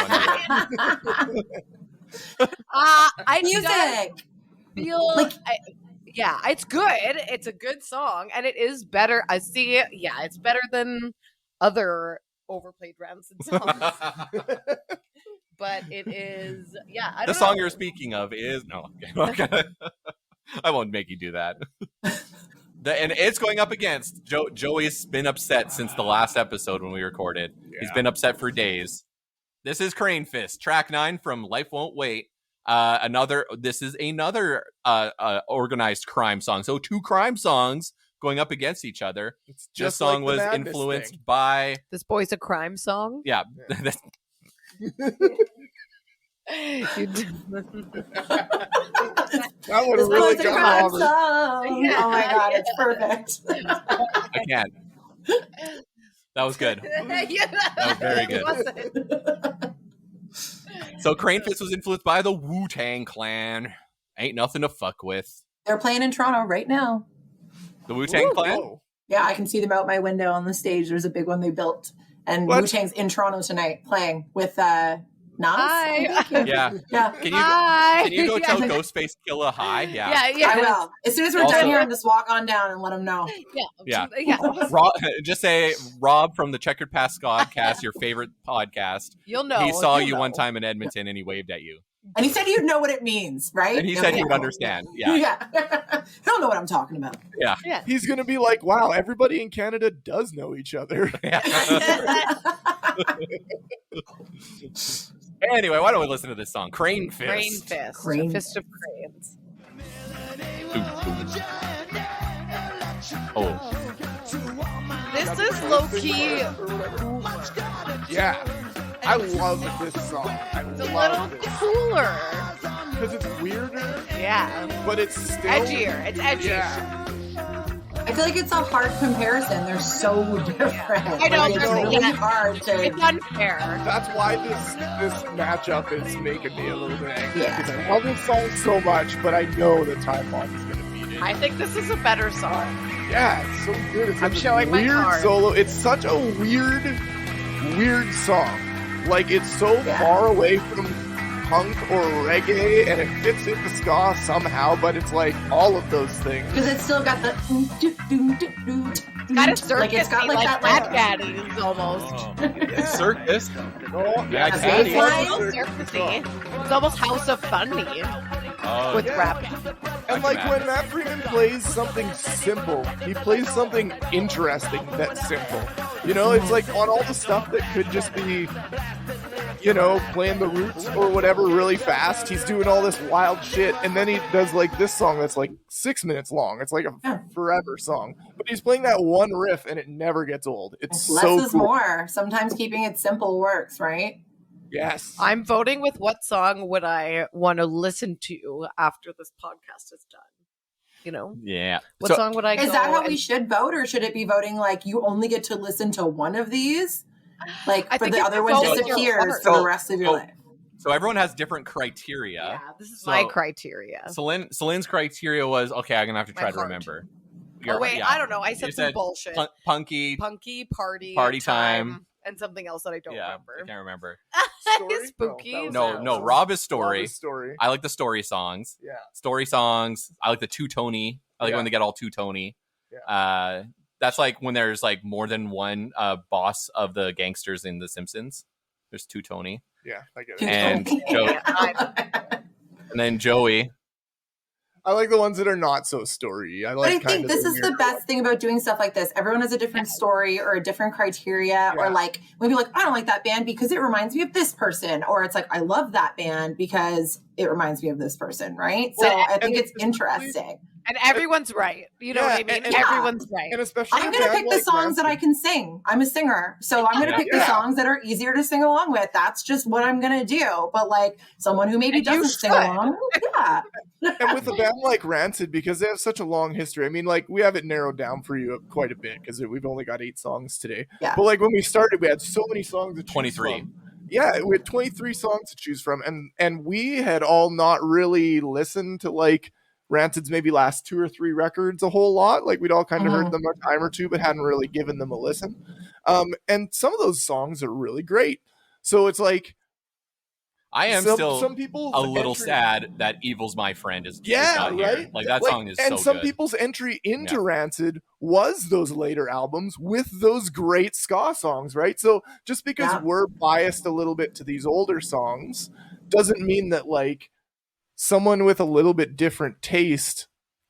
I Music. feel like. Yeah, it's good. It's a good song, and it is better. I see it. Yeah, it's better than other overplayed Rancid songs. But it is. Yeah, I don't the song know. you're speaking of is no. Okay. I won't make you do that. And it's going up against Joey's been upset since the last episode when we recorded. Yeah. He's been upset for days. This is Crane Fist, track 9 from Life Won't Wait. This is another organized crime song. So 2 crime songs going up against each other. It's This just song like the was Madness influenced thing. by This boy's a crime song. yeah. You d- That would This really was a got crime Robert. song. Yeah. Oh my god, it's perfect. I can't. That was good. Yeah. That was very good. Wasn't. So Crane Fist was influenced by the Wu-Tang Clan. Ain't nothing to fuck with. They're playing in Toronto right now. The Wu-Tang Clan? Whoa. Yeah, I can see them out my window on the stage. There's a big one they built. And What? Wu-Tang's in Toronto tonight playing with Nas. Hi. Yeah. Yeah. Can you go tell Yeah. Ghostface Killa hi? Yeah. I will. As soon as we're Also- done here, I'll just walk on down and let them know. Yeah. Yeah. Rob, just say Rob from the Checkered Past Ska'd, your favorite podcast. You'll know. He saw You'll you know. one time in Edmonton and he waved at you. And he said you'd know what it means, right? And he said Okay, you would cool. understand. Yeah. Yeah. He'll know what I'm talking about. Yeah. He's gonna be like, wow, everybody in Canada does know each other. Anyway, why don't we listen to this song? Crane Fist. Crane Fist. Crane. A fist of cranes. Oh. This is low key. Yeah. I love this song. I It's a love little this. cooler. Because it's weirder, Yeah. but it's still Edgier. It's edgy. Yeah. I feel like it's a hard comparison. They're so different. I know, Like, it's there's- really yeah. hard to. It's unfair. That's why this matchup is making me a little bit angry. Yeah. Because I love this song so much, but I know the time bomb is gonna beat it. I think this is a better song. Yeah, it's so good. It's I'm such a showing my weird card. solo. It's such a weird song. Like it's so Yeah. far away from punk or reggae, and it fits into ska somehow. But it's like all of those things. Because it's still got the. Got a circus. Like it's got like that. Mad Like, Gaddies almost. Circus. Oh, Yeah, It's Gaddies. a little circusy. It's almost House of Funny Oh, with yeah. rap. And like when Matt Freeman plays something simple, he plays something interesting that's simple. You know, it's like on all the stuff that could just be, you know, playing the roots or whatever really fast, he's doing all this wild shit. And then he does like this song that's like 6 minutes long. It's like a forever song. But he's playing that one riff and it never gets old. It's less so is cool. more. Sometimes keeping it simple works, right? Yes. I'm voting with what song would I want to listen to after this podcast is done. You know, Yeah. what So- song would I? Is go that how and- we should vote, or should it be voting like you only get to listen to one of these? Like I for think the it's other a one vote with your disappears heart. for the rest of your So- life. So everyone has different criteria. Yeah, this is So- my criteria. Celine's criteria was okay. I'm gonna have to My try to heart. remember. Oh wait, yeah. I don't know. I You said some said bullshit. Punky. Punky party time. and something else that I don't Yeah, I remember. can't remember. Story? Spooky. that was No, it. no. Rob is story. Rob is story. I like the story songs. Yeah. Story songs. I like the two-tony. I like Yeah. when they get all two-tony. Yeah. That's like when there's like more than one boss of the gangsters in The Simpsons. There's two-tony. Yeah, I get it. And Joey. And then Joey. I like the ones that are not so story. I But like I kind think of this is the weird best thing about doing stuff like this. Everyone has a different story or a different criteria, or Yeah. like maybe like I don't like that band because it reminds me of this person, or it's like I love that band because it reminds me of this person, right? So Well, I think and it's interesting. And everyone's right. You know Yeah, what I mean? and- Everyone's right. And especially I'm a gonna band pick the like songs that I Rancid. can sing. I'm a singer, so I'm gonna pick the Yeah. songs that are easier to sing along with. That's just what I'm gonna do. But like someone who maybe And you doesn't sing should. along, yeah. And with a band like Rancid, because they have such a long history, I mean, like, we have it narrowed down for you quite a bit because we've only got 8 songs today. Yeah. But, like, when we started, we had so many songs to choose 23. from. Yeah, we had 23 songs to choose from. And we had all not really listened to, like, Rancid's maybe last 2 or 3 records a whole lot. Like, we'd all kind of heard them a time or two, but hadn't really given them a listen. And some of those songs are really great. So it's like, I am some still people's a little entry- sad that Evil's My Friend is Yeah, not here. right. Like that song is and so some good. people's entry into Yeah. Rancid was those later albums with those great ska songs, right? So just because Yeah. we're biased a little bit to these older songs doesn't mean that like someone with a little bit different taste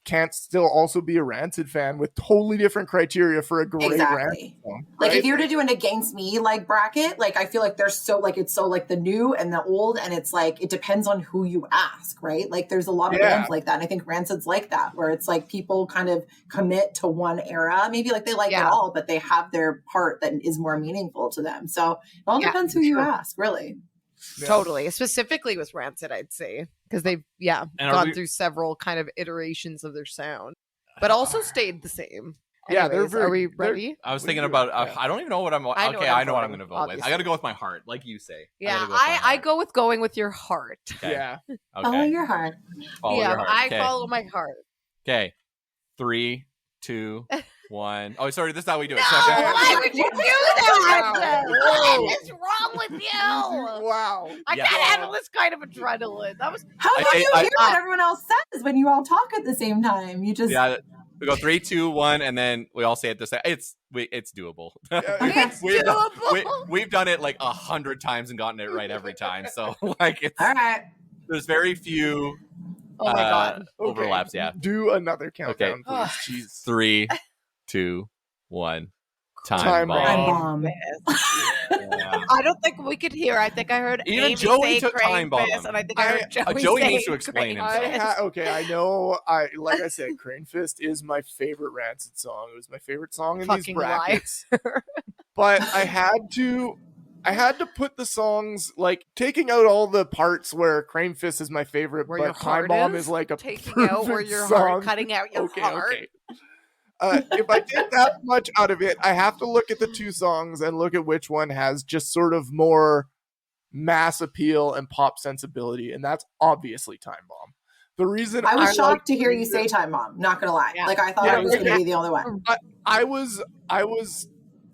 can't still also be a Rancid fan with totally different criteria for a great Rancid song. Like right? if you were to do an against me like bracket, like I feel like there's so like it's so like the new and the old, and it's like it depends on who you ask, right? Like there's a lot of bands like that, and I think Rancid's like that, where it's like people kind of commit to one era, maybe like they like it all, but they have their part that is more meaningful to them. So it all depends who you ask, really. Yeah. Totally. Specifically with Rancid, I'd say, because they've gone through several kind of iterations of their sound, but also stayed the same. Anyways, are we ready? I was thinking about. I don't even know what I'm. I know what I'm going to vote with. I got to go with my heart, like you say. Yeah, I go with going with your heart. Okay. Yeah. Okay. Follow your heart. Follow your heart. I follow my heart. Okay. 3, 2, 1. Oh, sorry. This is how we do it. No, why would you do that? What is wrong with you? Wow. I can't handle this kind of adrenaline. That was How do you hear what everyone else says when you all talk at the same time? You just we go 3, 2, 1, and then we all say it the same. It's doable. it's doable. We've done it like 100 times and gotten it right every time. So like, it's all right. There's very few. Oh my god. Overlaps. Yeah. Do another countdown, please. Jeez. 3, 2, 1. Time bomb. I don't think we could hear. I think I heard even Amy Joey say took time bomb, and I think I heard Joey Joey say needs to explain himself. Okay, I know. Like I said, Crane Fist is my favorite Rancid song. It was my favorite song in these brackets. But I had to put the songs, like, taking out all the parts where Crane Fist is my favorite, where but Time Bomb is like a taking out where your heart, cutting out your heart. Okay. If I take that much out of it, I have to look at the two songs and look at which one has just sort of more mass appeal and pop sensibility, and that's obviously Time Bomb. The reason I was shocked to hear you say Time Bomb, not gonna lie. Like I thought I was gonna be the only one.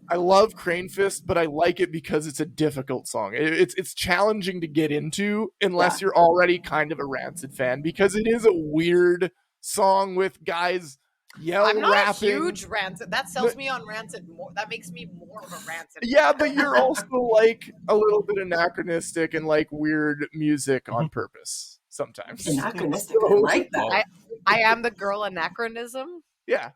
I love Crane Fist, but I like it because it's a difficult song. It's challenging to get into unless you're already kind of a Rancid fan, because it is a weird song with guys I'm not rapping. a huge Rancid. That sells me on Rancid more. That makes me more of a Rancid. Yeah, but you're also like a little bit anachronistic and like weird music on purpose sometimes. Anachronistic, I like that. I am the girl anachronism. Yeah.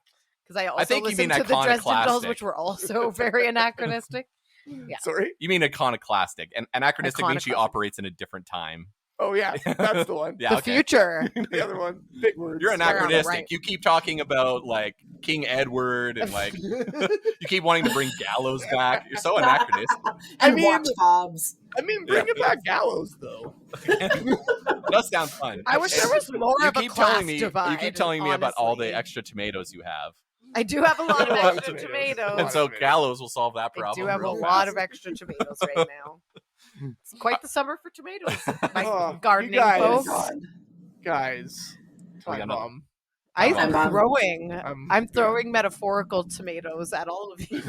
Because I also think you listened mean to the Dresden Dolls, iconoclastic. which were also very anachronistic. Yeah. Sorry? You mean iconoclastic. And anachronistic means she operates in a different time. Oh, yeah. That's the one. Yeah, the future. The other one. Big words. You're anachronistic. Right. You keep talking about, like, King Edward and, like, you keep wanting to bring Gallows back. You're so anachronistic. And watch Bobs. I mean, bring it back Gallows, though. It does sound fun. I wish there was more of a class divide. You keep telling me about all the honestly. extra tomatoes you have. I do have a lot of extra tomatoes. And so Gallows will solve that problem. I do have a lot of extra tomatoes right now. It's quite the summer for tomatoes. My gardening folks. Guys. Time Bomb. I'm throwing metaphorical tomatoes at all of you.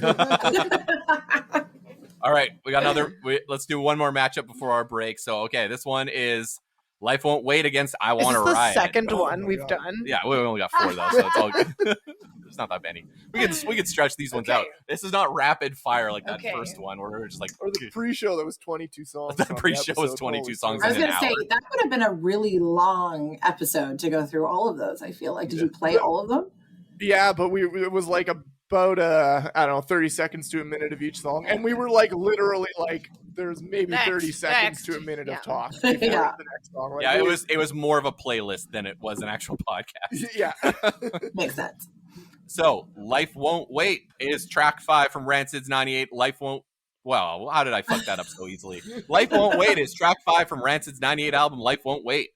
All right, we got another. Let's do one more matchup before our break. So, okay, this one is Life Won't Wait against I Want to Ride. This is the second one we've done. Yeah, we only got 4 though, so it's all good. There's not that many. We can stretch these ones out. This is not rapid fire like that first one where we were just like. Or the pre-show that was 22 songs. The pre-show was 22 songs. I was going to say that would have been a really long episode to go through all of those. I feel like. Did you play all of them? Yeah, but it was like about 30 seconds to a minute of each song, and we were like literally like there's maybe 30 seconds to a minute of talk. Yeah. The next song. Like, yeah, it was more of a playlist than it was an actual podcast. Yeah, makes sense. So, Life Won't Wait is track 5 from Rancid's 98. Life Won't. Well, how did I fuck that up so easily? Life Won't Wait is track 5 from Rancid's 98 album, Life Won't Wait,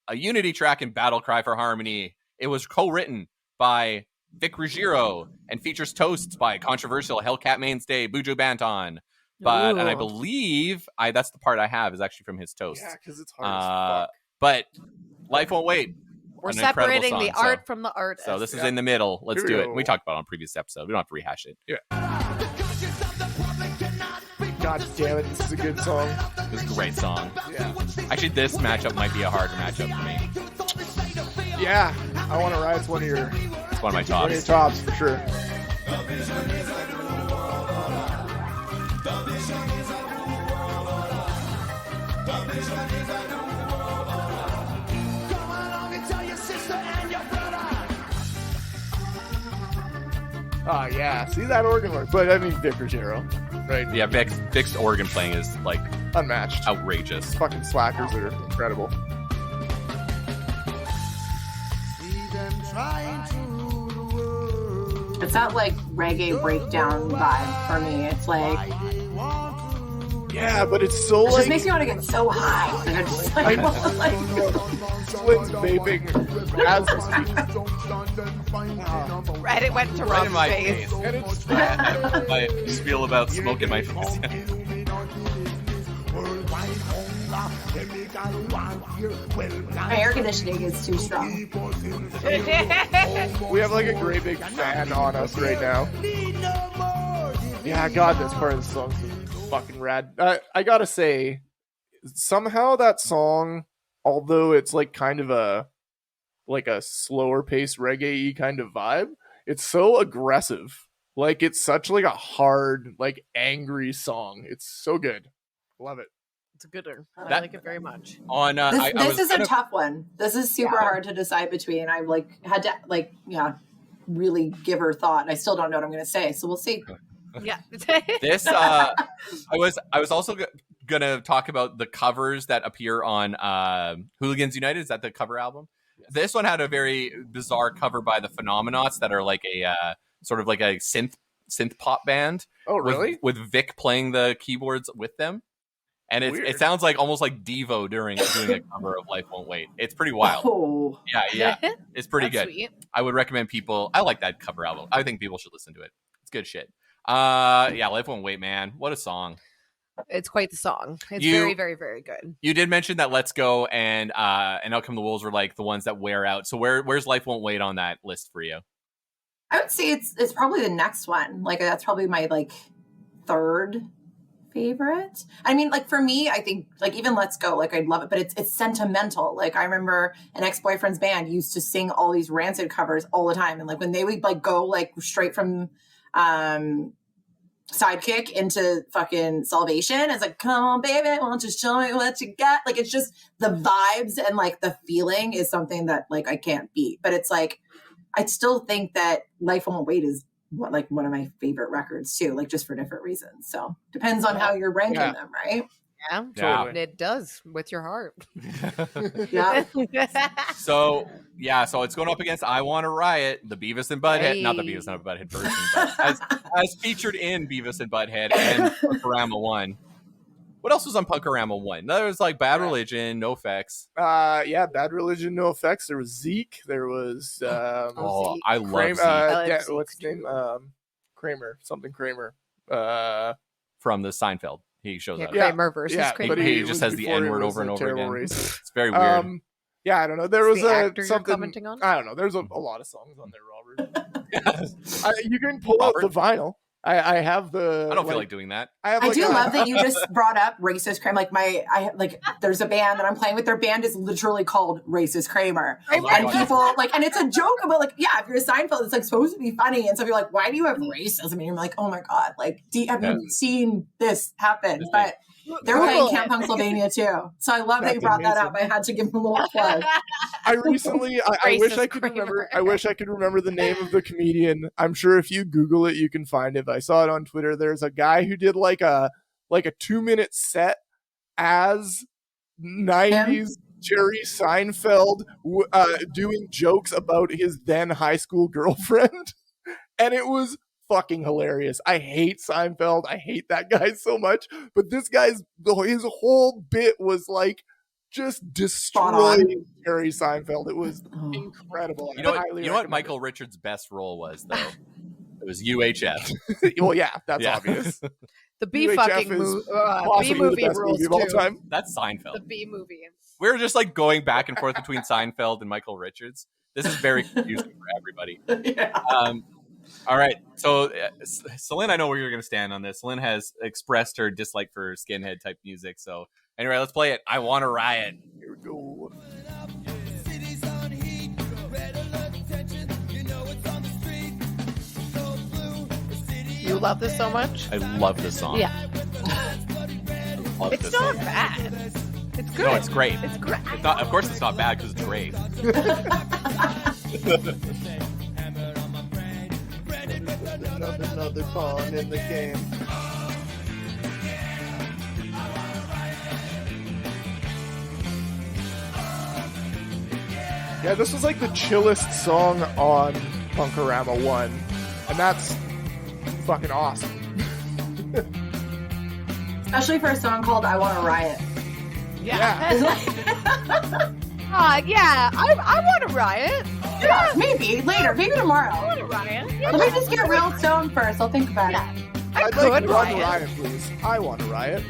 a unity track and battle cry for harmony. It was co-written by Vic Ruggiero and features toasts by controversial Hellcat mainstay Buju Banton. And I believe that's the part I have is actually from his toast. Yeah, because it's hard as fuck. But Life Won't Wait. We're separating the art from the artist. So this is in the middle. Let's do it. We talked about it on previous episode. We don't have to rehash it. Yeah. God damn it, this is a good song. This is a great song. Yeah. Actually, this matchup might be a harder matchup for me. Yeah. I Want to Ride. It's one of your tops. One of your tops for sure. Oh, yeah. See, that organ work. But, I mean, Vic Ruggiero, right? Yeah, Vic's organ playing is, like, Unmatched. outrageous. Fucking slackers are incredible. It's that like reggae breakdown vibe for me. It's like Yeah, but it's so it like just makes me want to get so high. Like, I'm just like, Slynn's vaping as Reddit went to Right Rob's in my face. face. and it's I just feel about smoke in my face. my air conditioning is too strong. we have like a great big fan on us right now. Yeah, God, this part of the song's fucking rad. I gotta say, somehow that song, although it's like kind of a slower paced reggae-y kind of vibe, it's so aggressive. Like it's such like a hard, like angry song. It's so good. Love it. It's a good one. I That- like it very much. On This is a tough one. This is super hard to decide between. I like had to really give her thought. And I still don't know what I'm going to say, so we'll see. Yeah. this I was also gonna talk about the covers that appear on Hooligans United. Is that the cover album? Yes. This one had a very bizarre cover by the Phenomenauts that are like a sort of like a synth pop band. Oh, really? With Vic playing the keyboards with them. And it sounds like almost like Devo doing a cover of Life Won't Wait. It's pretty wild. Oh. Yeah. It's pretty That's good. sweet. I would recommend people. I like that cover album. I think people should listen to it. It's good shit. Life Won't Wait, man. What a song. It's quite the song. It's very, very, very good. You did mention that Let's Go and Out Come the Wolves were like the ones that wear out. So where's Life Won't Wait on that list for you? I would say it's probably the next one. Like that's probably my like third favorite. I mean, like for me, I think like even Let's Go, like I'd love it, but it's sentimental. Like I remember an ex-boyfriend's band used to sing all these Rancid covers all the time, and like when they would like go like straight from Sidekick into fucking Salvation, it's like, come on baby, why don't you show me what you got? Like it's just the vibes and like the feeling is something that like I can't beat. But it's like I still think that Life Won't Wait is one of my favorite records too, like just for different reasons. So depends on how you're ranking them, right? Yeah, Yeah. And it does with your heart. Yeah. So it's going up against I Want to Riot, the Beavis and Butthead, not the Beavis and Butthead version, but as featured in Beavis and Butthead and Punkorama 1. What else was on Punkorama 1? There was like Bad Religion, No Effects. Bad Religion, No Effects. There was Zeke. There was Zeke. I love Kramer, Zeke. I like Zeke what's his name? Kramer. Something Kramer. From the Seinfeld. He shows up. Kramer versus Kramer. but He was just says the before he N-word was over and a over terrible again. racist. It's very weird. Yeah, I don't know. There was the actor you're something. commenting on? I don't know. There's a lot of songs on there, Robert. You can pull out the vinyl. I have the. I don't feel like doing that. I do love that you just brought up Racist Kramer. Like there's a band that I'm playing with. Their band is literally called Racist Kramer. Kramer. And people and it's a joke about like, yeah, if you're a Seinfeld, it's like supposed to be funny. And so you're like, why do you have racism? And you're like, oh my God, like, have you seen this happen? But they're playing Camp Pennsylvania too. So I love that you brought that up. I had to give them a little plug. I recently, I wish I could Kramer. remember. I wish I could remember the name of the comedian. I'm sure if you Google it, you can find it. I saw it on Twitter. There's a guy who did like a 2-minute set as 90s Jerry Seinfeld doing jokes about his then high school girlfriend, and it was fucking hilarious. I hate Seinfeld. I hate that guy so much. But this guy's his whole bit was like just destroying Jerry Seinfeld. It was incredible. You know what Michael Richards' best role was though? It was UHF. Well, yeah, that's obvious. The B UHF fucking is B possibly movie the best rules movie of all too. time. That's Seinfeld. The B movie. We were just like going back and forth between Seinfeld and Michael Richards. This is very confusing for everybody. Yeah. All right. So, Celine, I know where you're going to stand on this. Celine has expressed her dislike for skinhead type music. So, anyway, let's play it. I Want to Riot. Here we go. You love this so much? I love this song. Yeah. Love It's this not song. bad. It's good. No, it's great. It's great. It's not, of course, it's not bad because it's great. Another pawn in the game. Yeah, this was like the chillest song on Punkorama 1, and that's fucking awesome. Especially for a song called I Want to Riot. Yeah. It's like- Yeah. I want to riot. yeah, maybe later, maybe tomorrow. I want to riot. Let me just get real stoned first. I'll think about it. I'd could like one riot. riot, please. I want to riot.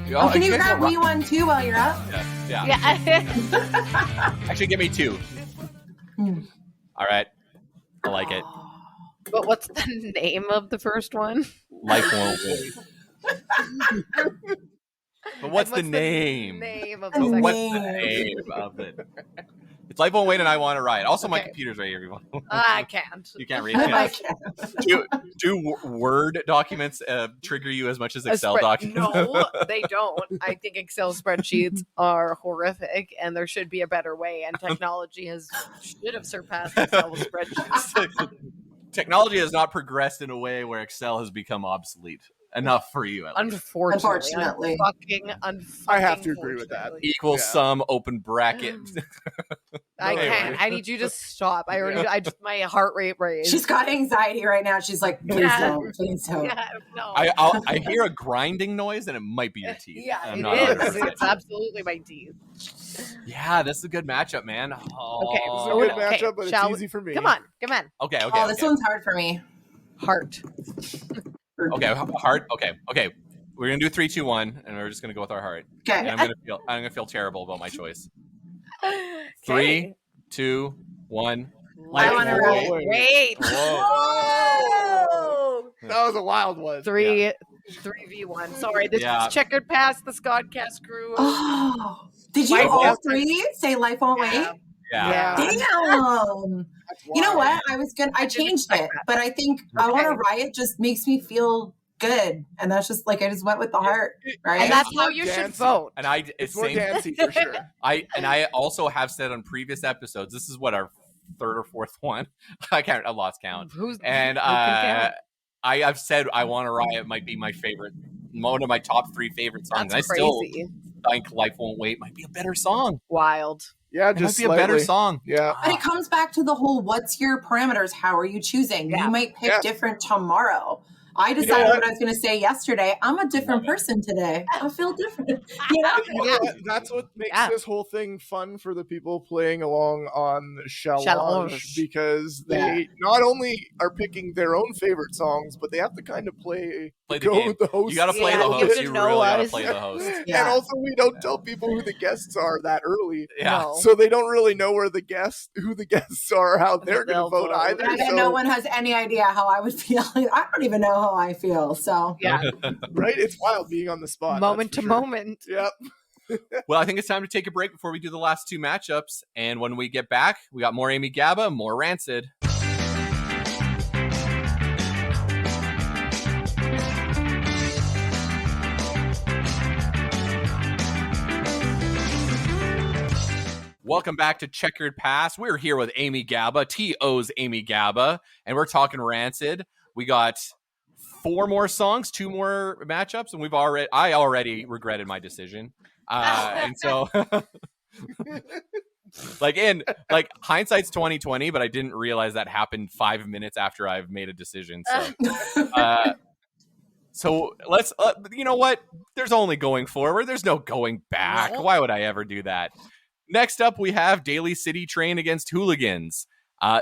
Yeah. Oh, can you guys grab want me one too while you're up? Yeah. Yeah. Actually, give me 2. All right. I like it. But what's the name of the first one? Life won't wait. But what's the name? Name of The the second What's name. the name of it? It's Life Won't Wait and I Want to Riot. Also, my Okay. computer's right here. Everyone. I can't. You can't read I it. like it. Do Word documents trigger you as much as A Excel spread- documents? No, they don't. I think Excel spreadsheets are horrific, and there should be a better way. And technology should have surpassed Excel spreadsheets. Technology has not progressed in a way where Excel has become obsolete enough for you. At least. Unfortunately. I have to agree with that. unfortunately. Equal Yeah. sum open bracket. I Anyway. can't. I need you to stop. I already. Yeah. I just my heart rate raised. She's got anxiety right now. She's like, please Yeah. don't, please don't. Yeah, no. I hear a grinding noise and it might be your teeth. Yeah, I'm it not is. 100%. It's absolutely my teeth. Yeah, this is a good matchup, man. Okay, Oh. This is a so good okay, matchup, but shall it's we- easy for me. Come on. Okay. Oh, this one's hard for me. Heart. Okay, heart. Okay. We're gonna do 3, 2, 1, and we're just gonna go with our heart. And Okay. I'm gonna feel terrible about my choice. Okay. 3, 2, 1. I wanna Won't ride. Wait. Wait. Whoa. That was a wild one. 3v1. Sorry, this Yeah. is Checkered Past the Ska'd crew. Oh, did you Life all won't- three say life won't wait? Yeah. Yeah. Damn. That's You know wild. what? I changed it, but I think I Want to Riot just makes me feel good, and that's just like I just went with the heart, right? And that's It's how more you should dancey. vote. And I It's it's more same. dancey for sure. I also have said on previous episodes. This is what our 3rd or 4th one. I lost count. Who's And who can count? I've said I Want to Riot might be my favorite, one of my top 3 favorite songs. That's I still crazy. think Life Won't Wait might be a better song. Wild. Yeah, It might just be a better slightly. song. Yeah. But it comes back to the whole what's your parameters? How are you choosing? Yeah. You might pick Yeah. different tomorrow. I know decided what? what I was going to say yesterday. I'm a different person today. I feel different. You know? You know what? That's what makes Yeah. this whole thing fun for the people playing along on Challenge, Challenge. because they Yeah. not only are picking their own favorite songs, but they have to kind of play Play the go game. with the host. You got to play Yeah, the you host. have to You know really got to us. play the host. Yeah. And also, we don't tell people who the guests are that early, Yeah. No. so they don't really know who the guests are, how they're going They'll to vote vote. either. I bet So, no one has any idea how I would feel. I don't even know how I feel. So Yeah. right? It's wild being on the spot. Moment that's to for sure. moment. Yep. Well, I think it's time to take a break before we do the last 2 matchups. And when we get back, we got more Amy Gabba, more Rancid. Welcome back to Checkered Past. We're here with Amy Gabba, TO's Amy Gabba, and we're talking Rancid. We got 4 more songs, 2 more matchups, and I already regretted my decision. And so like hindsight's 2020, but I didn't realize that happened 5 minutes after I've made a decision. So let's you know what? There's only going forward. There's no going back. No. Why would I ever do that? Next up, we have Daily City Train against Hooligans.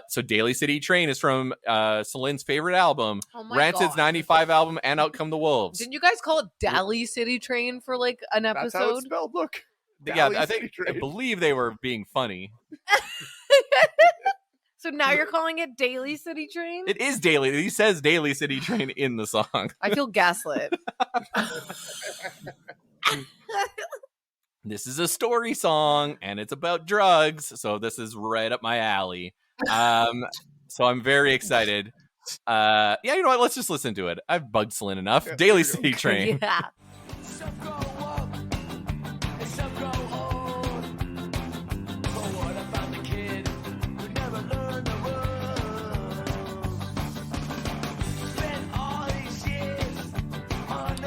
So Daily City Train is from Celine's favorite album, Oh my Rancid's God. 95 album, and Out Come the Wolves. Didn't you guys call it Dally City Train for like an That's how it's episode? spelled. Look. Yeah, Dally I City I Train. believe they were being funny. So now you're calling it Daily City Train? It is Daily. He says Daily City Train in the song. I feel gaslit. This is a story song, and it's about drugs, so this is right up my alley. So I'm very excited. Yeah, you know what? Let's just listen to it. I've bugged Celine enough. Yeah, Daily there you City go. Train. Yeah. Some go up and some go on. But what about the kid who never learned the rules?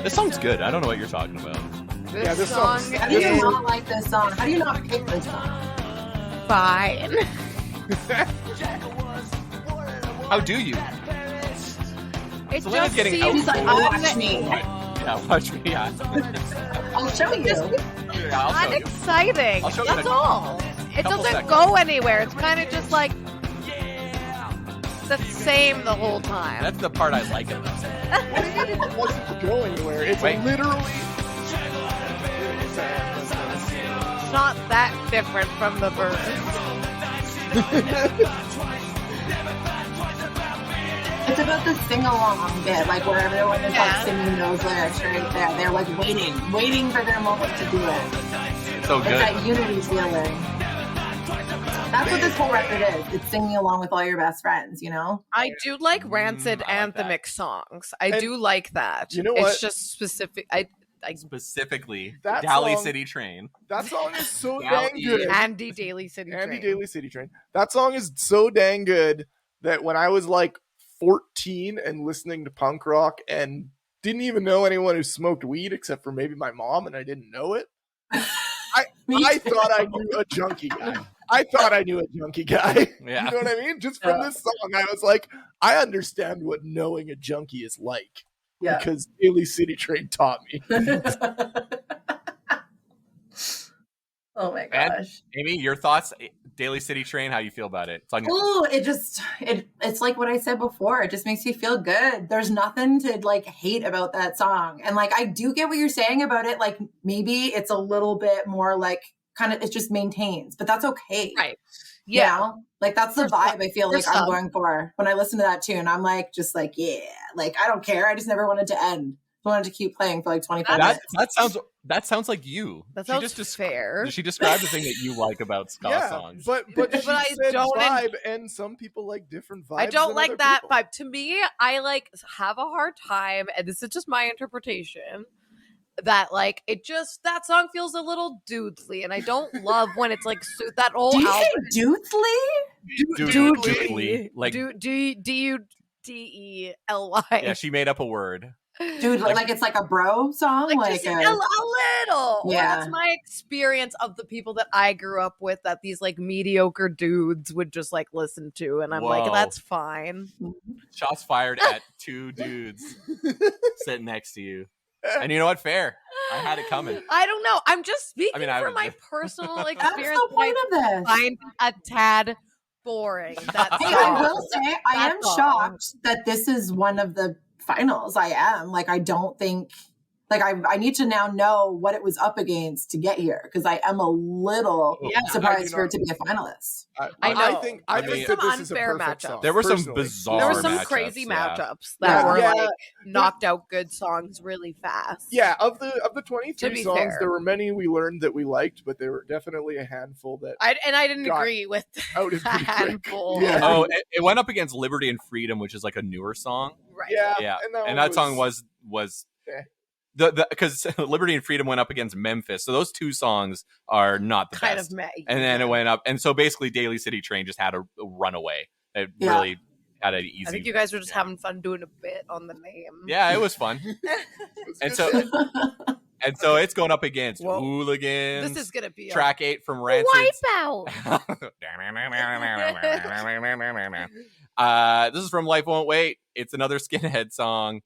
This song's good. I don't know what you're talking about. This song. How do you not like this song? How do you not pick this song? Fine. How do you? It Selena's just getting seems He's like, watch me. Yeah, watch me. Yeah. I'll show you. Yeah, I'll show you. unexciting. I'll show you in That's a all. It couple doesn't seconds. go anywhere. It's kind of just like the same the whole time. That's the part I like about it. It doesn't go anywhere. It's Wait. literally. It's not that different from the verse. It's about the sing-along bit, like where everyone is like singing those lyrics right there. They're like waiting for their moment to do it. So It's good. that unity feeling. That's what this whole record is. It's singing along with all your best friends, you know? I do like rancid I like that. anthemic songs. I And do like that. you know It's what? just specific. Specifically, That Daly song- City Train. That song is so Daly. dang good. Andy Daly City Andy Train. Daly City Train. That song is so dang good that when I was like 14 and listening to punk rock and didn't even know anyone who smoked weed except for maybe my mom, and I didn't know it. I thought I knew a junkie guy. I thought I knew a junkie guy. Yeah. You know what I mean? Just from this song, I was like, I understand what knowing a junkie is like. Yeah. Because Daly City Train taught me. Oh my And- gosh. Amy, your thoughts? Daly City Train. How you feel about it? It's on your- Ooh, it's like what I said before. It just makes you feel good. There's nothing to like hate about that song. And like I do get what you're saying about it. Like maybe it's a little bit more like kind of it just maintains, but that's okay. Right. You Yeah. know? Like that's the For some- vibe I feel for like I'm some. going for when I listen to that tune. I'm like just like, yeah, like I don't care. I just never wanted to end. I wanted to keep playing for like 25 minutes. That sounds like you. That She sounds just fair. She described the thing that you like about ska Yeah, songs. but she But I said don't vibe, and some people like different vibes. I don't than like other that people. vibe. To me, I like have a hard time, and this is just my interpretation. That like it just that song feels a little dudely, and I don't love when it's like that whole Do you album. say Doothly? Doodly. Like, D-U-D-E-L-Y. yeah, she made up a word. Dude, like it's like a bro song? Like just a little. Well, Yeah. that's my experience of the people that I grew up with that these like mediocre dudes would just like listen to, and I'm Whoa. like, that's fine. Shots fired at two dudes sitting next to you. And you know what? Fair. I had it coming. I don't know. I'm just speaking I from was- my personal That's experience. the point of this. Find a tad boring. That Hey, song. I will say I am That's all. shocked that this is one of the finals. I am. Like I don't think like I need to now know what it was up against to get here because I am a little Yeah. surprised I do for it not- to be a finalist. I know. think I think mean- that Some this is a unfair perfect matchups. song, There were some personally. bizarre There were some matchups, crazy yeah. matchups that Yeah. were Yeah. like knocked out good songs really fast. Yeah, of the To 23 be songs, fair. there were many we learned that we liked, but there were definitely a handful that I didn't God. agree with out in the pretty quick. handful. Yeah. Oh, it went up against Liberty and Freedom, which is like a newer song. Right. Yeah, Yeah. and And that song was Eh. because Liberty and Freedom went up against Memphis. So those two songs are not the Kind best. of May. And then it went up. And so basically Daly City Train just had a runaway. It Yeah. really had an easy. I think you guys were just yeah. having fun doing a bit on the name. Yeah, it was fun. And so it's going up against Whoa. Hooligans. This is gonna be track 8 from a Rancid. wipeout. This is from Life Won't Wait. It's another Skinhead song,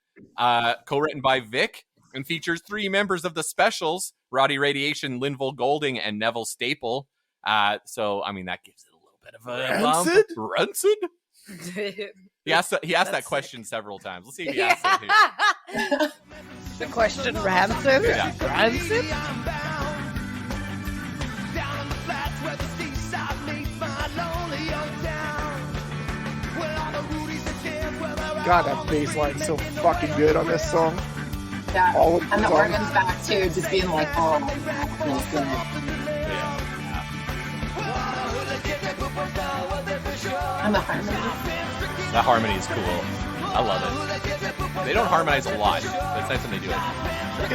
co-written by Vic, and features 3 members of the Specials: Roddy Radiation, Linville Golding, and Neville Staple. So I mean that gives it a little bit of a Rancid? Rancid? He asked that That's question several times. Let's see if he Yeah. asks it here. The question rancid. Yeah. Rancid. God, that bass line's so fucking good on this song. Yeah. All of And the songs. organ's back too, just being like, oh, that feels good. And the harmony. That harmony is cool. I love it. They don't harmonize a lot. But it's nice when they do it.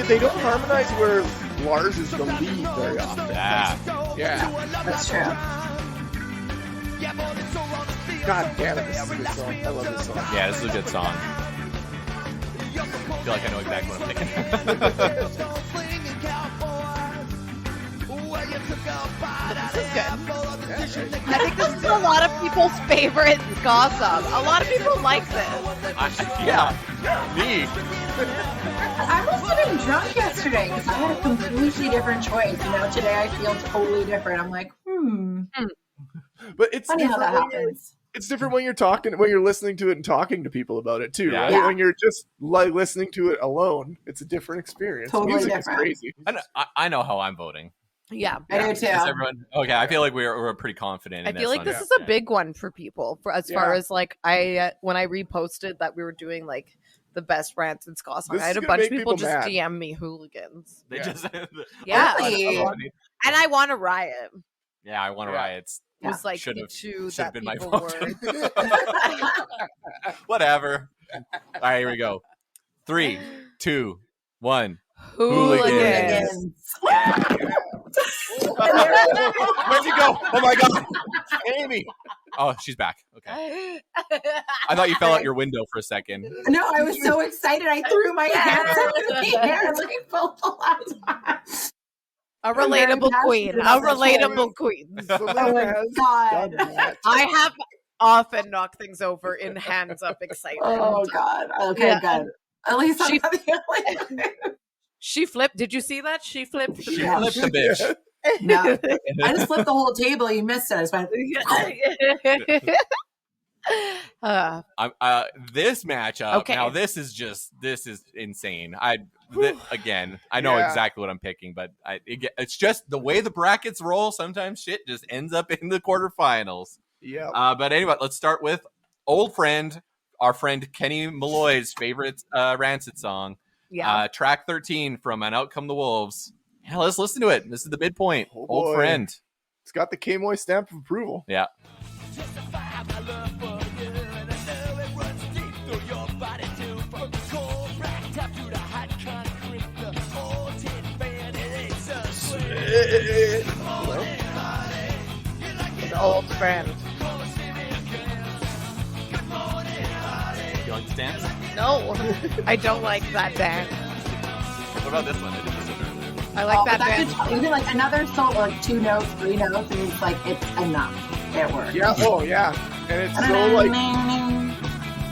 They don't harmonize where Lars is the lead very often. Yeah. Yeah. That's true. God damn it, this is a good song. I love this song. Yeah, this is a good song. feel like I know exactly what I'm thinking. This is good. I think this is a lot of people's favorite ska song. A lot of people like this. Me. I must have been drunk yesterday because I had a completely different choice. Today I feel totally different. I'm like, But it's funny how that different when happens. it's different when you're listening to it and talking to people about it too. Yeah. Right? Yeah. When you're just like listening to it alone, it's a different experience. Totally Music different. is crazy. I know how I'm voting. Yeah. I do too. Is everyone okay? I feel like we're pretty confident. I In feel like this is a big one for people. For as far as like when I reposted that we were doing like the best Rancid Ska song, This I had is a gonna bunch of make people people just mad. DM me hooligans. They just Yeah. Really? And I want to riot. Yeah, I want to Yeah. riots. It was like Should've- the two should've that been my people vote. were. Whatever. All right, here we go. 3, 2, 1. Hooligans. Where'd you go? Oh my god, Amy! Oh, she's back. Okay. I thought you fell out your window for a second. No, I was so excited. I threw my hands up in the air like I felt the last time. A relatable queen. A relatable queen. Oh my God. I have often knocked things over in hands up excitement. Oh God. Okay, Yeah. good. At least I'm She- not the only one. She flipped. Did you see that? She flipped. She flipped the bitch. No. I just flipped the whole table. You missed it. I just went, This matchup. Okay. Now this is insane. Again, I know Yeah. exactly what I'm picking, but it's just the way the brackets roll. Sometimes shit just ends up in the quarterfinals. Yeah. But anyway, let's start with our friend Kenny Malloy's favorite Rancid song. Yeah. Track 13 from "And Out Come the Wolves." Yeah, let's listen to it. This is the midpoint. Oh, Old boy. friend. It's got the K-Moy stamp of approval. Yeah. An old friend. You like this dance? No, I don't like that dance. What about this one? I did this one earlier. I like that that's dance. good. Even like another song, like 2 notes, 3 notes, and it's like, it's enough. It works. Yeah. Oh, yeah. And it's so like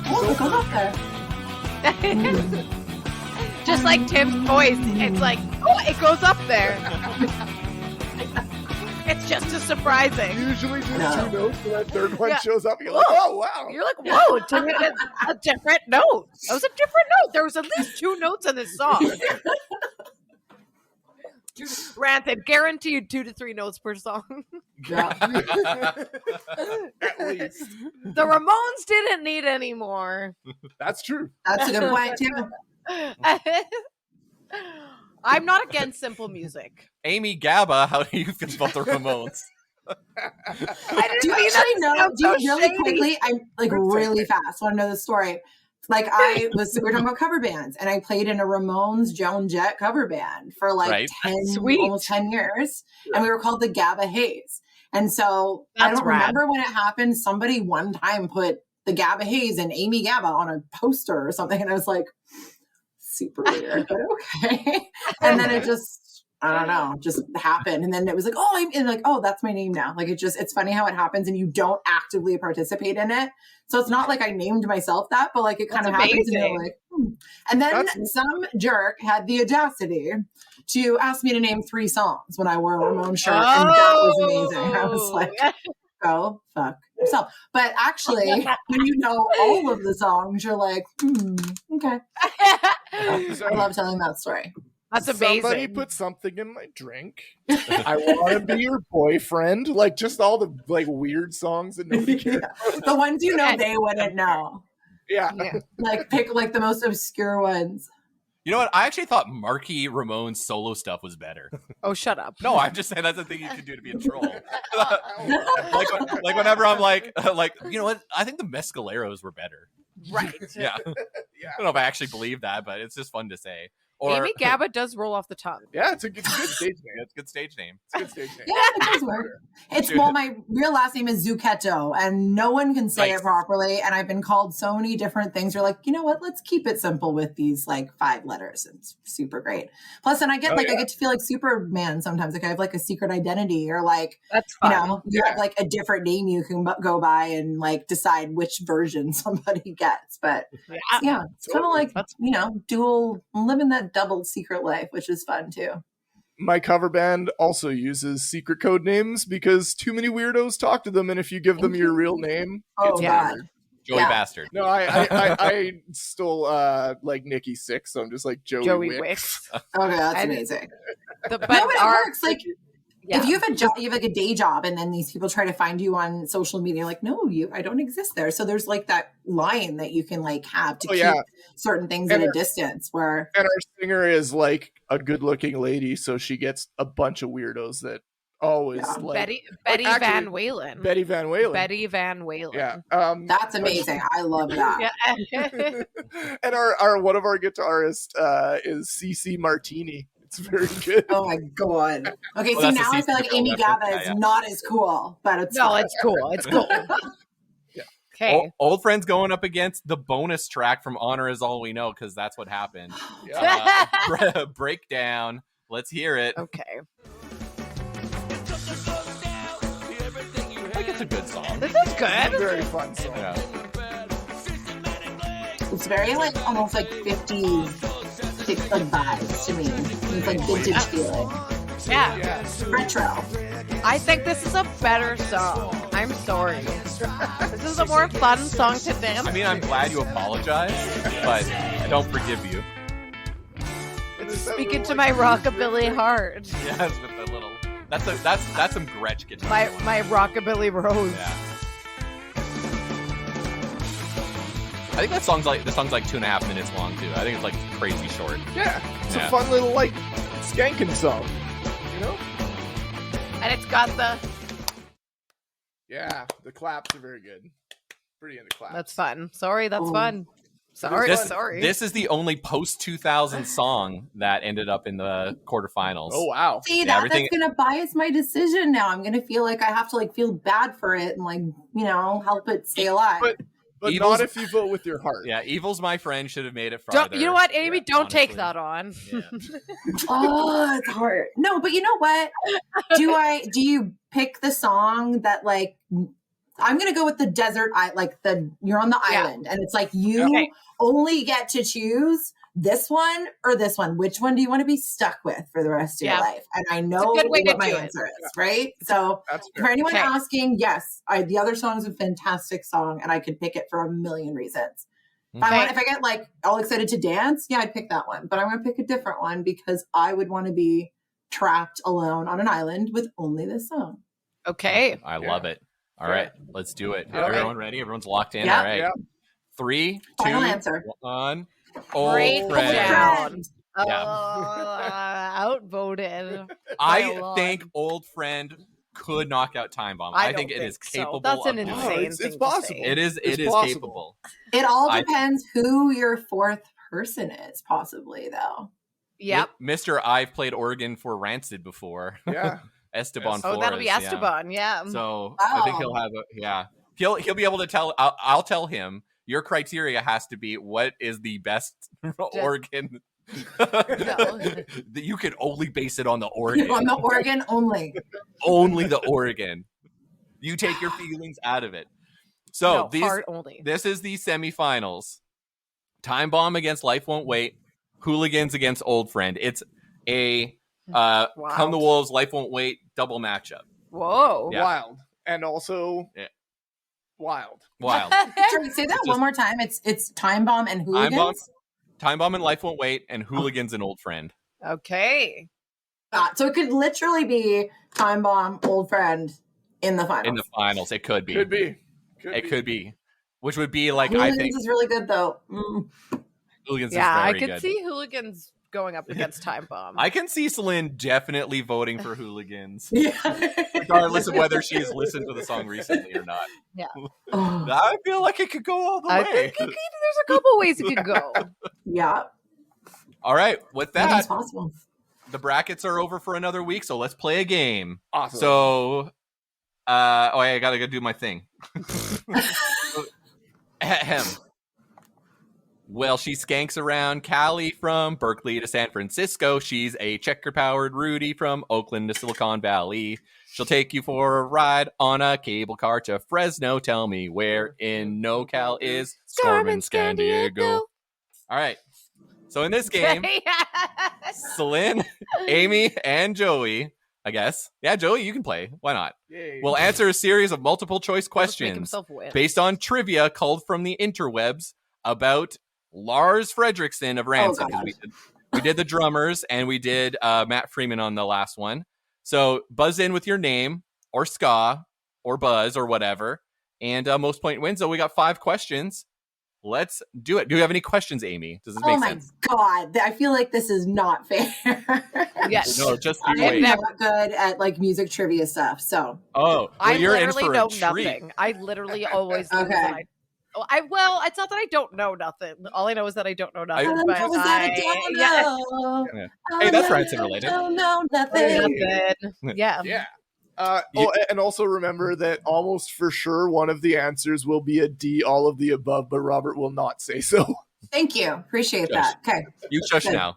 Oh, it goes up there. Just like Tim's voice, it's like, oh, it goes up there. It's just as surprising. usually just No. 2 notes, and that third one Yeah. shows up. You're like, oh wow. You're like, whoa, Tim had a different note. That was a different note. There was at least 2 notes in this song. Rancid, guaranteed 2 to 3 notes per song. Yeah. At least. The Ramones didn't need any more. That's true. That's a good point, too. I'm not against simple music. Amy Gabba, how do you feel about the Ramones? Do you actually know? Do you really quickly? I'm like really fast. Want to know the story? Like we were talking about cover bands, and I played in a Ramones Joan Jett cover band for like Right. 10, Sweet. almost 10 years, and we were called the Gabba Haze. And so I That's don't rad. remember when it happened. Somebody one time put the Gabba Haze and Amy Gabba on a poster or something, and I was like, super weird, but okay. And then it just. I don't know, just happened. And then it was like, oh, that's my name now. Like it's funny how it happens and you don't actively participate in it. So it's not like I named myself that, but like it kind of That's happens and amazing. you're like, And then That's- some jerk had the audacity to ask me to name 3 songs when I wore a Ramon shirt. And that was amazing. I was like, go fuck yourself. But actually, when you know all of the songs, you're like, okay. So I love telling that story. That's amazing. Somebody put something in my drink. I want to be your boyfriend. Like just all the like weird songs that nobody cares. The ones you know they wouldn't know. Yeah. Yeah. Like pick like the most obscure ones. You know what? I actually thought Marky Ramone's solo stuff was better. Oh, shut up. No, I'm just saying that's the thing you can do to be a troll. like whenever I'm like, you know what? I think the Mescaleros were better. Right. Yeah. I don't know if I actually believe that, but it's just fun to say. Or Amy Gabba does roll off the tongue. Yeah, it's a good stage name. it's a good stage name. It's a good stage name. Yeah, it does work. Well, my real last name is Zucchetto, and no one can say Nice. it properly. And I've been called so many different things. You're like, you know what? Let's keep it simple with these like 5 letters. It's super great. Plus, and I get I get to feel like Superman sometimes. Like I have like a secret identity, or like That's you fun. know, you have like a different name you can go by and like decide which version somebody gets. But yeah, it's kind of like living that double secret life, which is fun too. My cover band also uses secret code names because too many weirdos talk to them, and if you give them your real name, Oh it's God. weird. Joey Bastard. No, I stole like Nikki Six, so I'm just like Joey Wicks. Okay, that's amazing. But No, but it works. Like Yeah. if you have a job, you have like a day job, and then these people try to find you on social media, like, no, I don't exist there. So there's like that line that you can like have to keep certain things at a distance. Where And our singer is like a good-looking lady, so she gets a bunch of weirdos that always like Betty actually, Van Whalen. Betty Van Whalen. Betty Van Whalen. Yeah, that's amazing. I love that. Yeah. and our one of our guitarists is CC Martini. It's very good. Oh my God. Okay, Well, so that's a now I feel like season Amy reference. Gabba is Yeah. not as cool, but it's No, fun. it's cool. It's cool. Okay. Old Friend's going up against the bonus track from Honor Is All We Know, because that's what happened. Breakdown. Let's hear it. Okay. I think it's a good song. This is good. Very fun song. Yeah. It's very like almost like 50s like vibes to me. It's like vintage feeling. Yeah. Retro. I think this is a better song. I'm sorry. This is a more fun song to dance. I mean, I'm glad you apologized, but I don't forgive you. Speaking to my rockabilly heart. Yes, with the little. That's some Gretsch guitar. My rockabilly rose. Yeah. I think the song's like 2.5 minutes long too. I think it's like crazy short. Yeah, it's Yeah. a fun little like skanking song, you know? And it's got the. Yeah, the claps are very good. Pretty into claps. That's fun. Sorry, that's Ooh. fun. Sorry, sorry. This is the only post 2000 song that ended up in the quarterfinals. Oh wow. See, Yeah, that's gonna bias my decision now. I'm gonna feel like I have to like feel bad for it and like, help it stay alive. But Evil's- not if you vote with your heart. Yeah, Evil's My Friend should have made it farther. You know what, Amy? Don't take honestly. that on. Yeah. Oh, it's hard. No, but you know what? Do you pick the song that like I'm gonna go with the desert you're on the island and it's like you only get to choose this one or this one. Which one do you want to be stuck with for the rest of your life? And I know It's a good way what to my do it. answer is, right? So That's for anyone Okay. asking, yes, the other song is a fantastic song and I could pick it for a million reasons. If I get like all excited to dance, I'd pick that one. But I'm going to pick a different one because I would want to be trapped alone on an island with only this song. Okay. I love it. All right, let's do it. All right. Everyone ready? Everyone's locked in. Yeah. All right. Yeah. 3, 2, Final answer. 1. Breakdown. Friend. Oh, Yeah. outvoted. I by a lot. think Old Friend could knock out Time Bomb. I I think don't it is think so. capable. That's an of doing insane it. it's thing to possible. say. It is. It's It is possible. capable. It all I- depends who your fourth person is, possibly, though. Yep. Mr. I've played organ for Rancid before. Yeah. Esteban Oh, that'll be Flores, Esteban. Yeah. So I think he'll have he'll be able to tell. I'll tell him your criteria has to be what is the best organ. That you can only base it on the organ. On the organ only. Only the organ. You take your feelings out of it. So No, heart only. this is the semifinals. Time Bomb against Life Won't Wait. Hooligans against Old Friend. It's a Come the Wolves, Life Won't Wait double matchup. Whoa. Yeah. Wild. And also wild. Wild. Sorry, say that one more time. It's Time Bomb and Hooligans. Time Bomb and Life Won't Wait, and Hooligans and Old Friend. Okay. So it could literally be Time Bomb, Old Friend in the finals. In the finals, it could be. Could be. Could be. Which would be like, Hooligans I think is really good though. Hooligans Yeah, is I very could good. see Hooligans going up against Time Bomb. I can see Celine definitely voting for Hooligans, Yeah. regardless of whether she's listened to the song recently or not. Yeah. Oh, I feel like it could go all the I way. think there's a couple ways it could go. yeah. All right. With Nothing's that, possible. the brackets are over for another week, so let's play a game. Awesome. So, I gotta go do my thing. Ahem. Well, she skanks around Cali from Berkeley to San Francisco. She's a checker-powered Rudy from Oakland to Silicon Valley. She'll take you for a ride on a cable car to Fresno. Tell me where in NoCal is Skarmen Skandiego. All right. So in this game, Celine, Amy, and Joey, I guess. Yeah, Joey, you can play. Why not? Yay. We'll answer a series of multiple choice He'll just make questions himself win. based on trivia culled from the interwebs about Lars Fredriksson of Rancid. God. We did the drummers, and we did Matt Freeman on the last one. So buzz in with your name, or Ska, or Buzz, or whatever, and most point wins. So we got 5 questions. Let's do it. Do you have any questions, Amy? Does this Oh make my sense? God. I feel like this is not fair. Yes. No, just you I'm wait. not good at like music trivia stuff. So Oh, well, I you're in literally for know a treat. nothing. I literally always lose. Okay. And well, it's not that I don't know nothing. All I know is that I don't know nothing. I- but Yeah. Hey, that's Rancid related. Don't know nothing. nothing. Yeah. Yeah. And also remember that almost for sure one of the answers will be a D, all of the above, but Robert will not say so. Thank you. Appreciate Shush. that. Okay. You shush Good. now.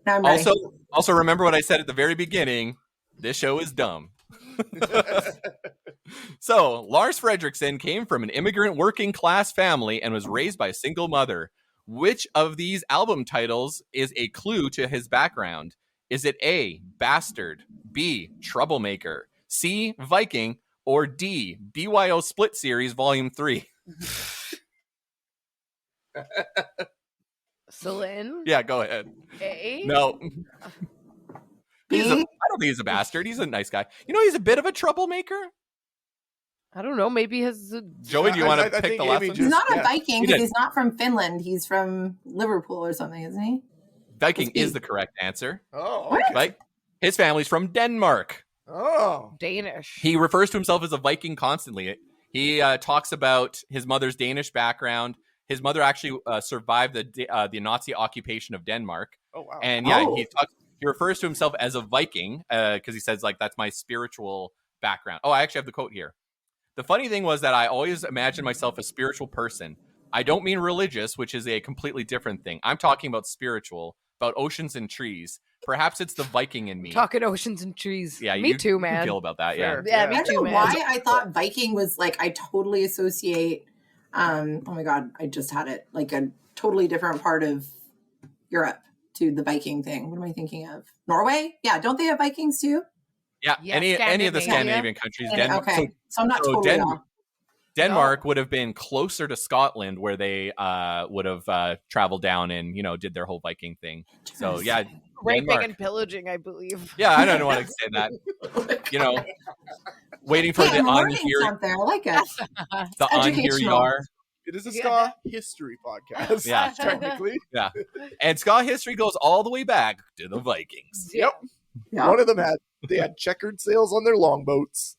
Now I'm ready. Also remember what I said at the very beginning. This show is dumb. So, Lars Fredriksson came from an immigrant working class family and was raised by a single mother. Which of these album titles is a clue to his background? Is it A, Bastard, B, Troublemaker, C, Viking, or D, BYO Split Series Volume 3? Celine. Yeah, go ahead. A. No. B? I don't think he's a bastard. He's a nice guy. You know, he's a bit of a troublemaker. I don't know. Maybe his. Joey, do you want I to pick think the last Amy one? He's not a Yeah. Viking He because did. he's not from Finland. He's from Liverpool or something, isn't he? Viking It's B. is the correct answer. Oh, What? okay. Right? His family's from Denmark. Oh. Danish. He refers to himself as a Viking constantly. He talks about his mother's Danish background. His mother actually survived the Nazi occupation of Denmark. Oh, wow. And yeah, Oh. he refers to himself as a Viking because he says, like, that's my spiritual background. Oh, I actually have the quote here. The funny thing was that I always imagined myself a spiritual person. I don't mean religious, which is a completely different thing. I'm talking about spiritual, about oceans and trees. Perhaps it's the Viking in me. Talking oceans and trees. Yeah, me you too, can man. feel about that. Fair. Yeah. Yeah, I me don't too, know man. why I thought Viking was like, I totally associate, oh my God, I just had it, like a totally different part of Europe to the Viking thing. What am I thinking of? Norway? Yeah, don't they have Vikings too? Yeah, Yeah, any of the Scandinavia. Scandinavian countries. Denmark. Okay, so I'm not so totally off. Denmark would have been closer to Scotland, where they would have traveled down and did their whole Viking thing. So yeah, Raping Denmark. and pillaging, I believe. Yeah, I don't want to say that. Waiting for Hey, the I'm learning unhear something. I like it. the unhear educational. yar. It is a Yeah. Ska history podcast. Yeah. Technically. And Ska history goes all the way back to the Vikings. Yep. Yeah. One of them had checkered sails on their longboats.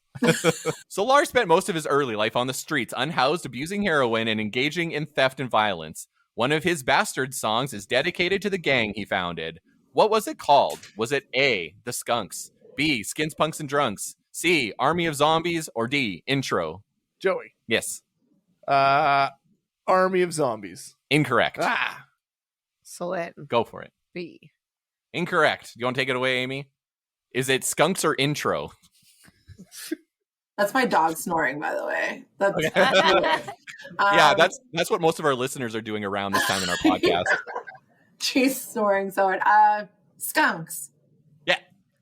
So Lars spent most of his early life on the streets, unhoused, abusing heroin, and engaging in theft and violence. One of his Bastard songs is dedicated to the gang he founded. What was it called? Was it A, The Skunks, B, Skins, Punks, and Drunks, C, Army of Zombies, or D, Intro? Joey. Yes. Army of Zombies. Incorrect. Ah. Celine. Go for it. B. Incorrect. You want to take it away, Amy? Is it Skunks or Intro? That's my dog snoring, by the way. That's, Okay. Um, that's what most of our listeners are doing around this time in our podcast. she's snoring so hard. Skunks. Yeah.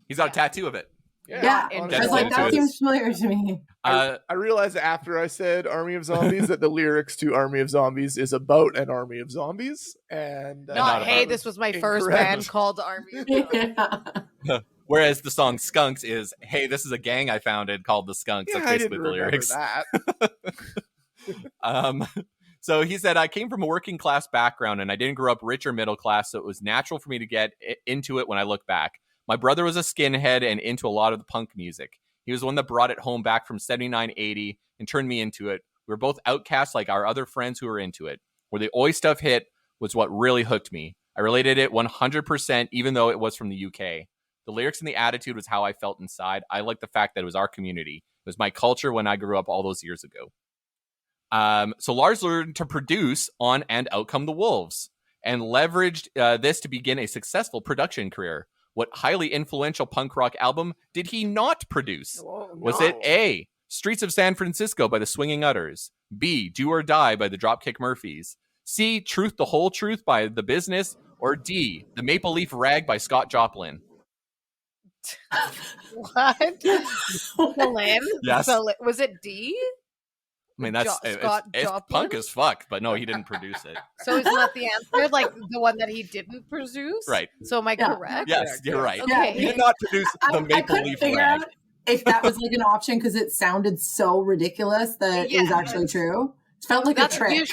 He's got a tattoo of it. Yeah. I Interesting. was like, to that it. seems familiar to me. Uh, I realized after I said Army of Zombies that the lyrics to Army of Zombies is about an army of zombies. And Not Not, about hey, it. this was my first Incorrect. band called Army of Zombies. Yeah. whereas the song Skunks is, hey, this is a gang I founded called the Skunks. Yeah, That's I basically didn't the remember lyrics. that. So he said, I came from a working class background and I didn't grow up rich or middle class, so it was natural for me to get into it when I look back. My brother was a skinhead and into a lot of the punk music. He was the one that brought it home back from 79, 80 and turned me into it. We were both outcasts like our other friends who were into it. Where the Oi stuff hit was what really hooked me. I related it 100%, even though it was from the UK. The lyrics and the attitude was how I felt inside. I like the fact that it was our community. It was my culture when I grew up all those years ago. So Lars learned to produce on And Out Come the Wolves and leveraged this to begin a successful production career. What highly influential punk rock album did he not produce? Was it A, Streets of San Francisco by the Swinging Utters, B, Do or Die by the Dropkick Murphys, C, Truth the Whole Truth by The Business, or D, The Maple Leaf Rag by Scott Joplin? What? Celine? Yes. Was it D? I mean, that's it's punk as fuck, but no, he didn't produce it. So is that the answer? Like the one that he didn't produce? Right. So am I correct? Yes, you're right. Okay. He did not produce the Maple Leaf Rag. If that was like an option because it sounded so ridiculous that it was actually true. It felt like a trick.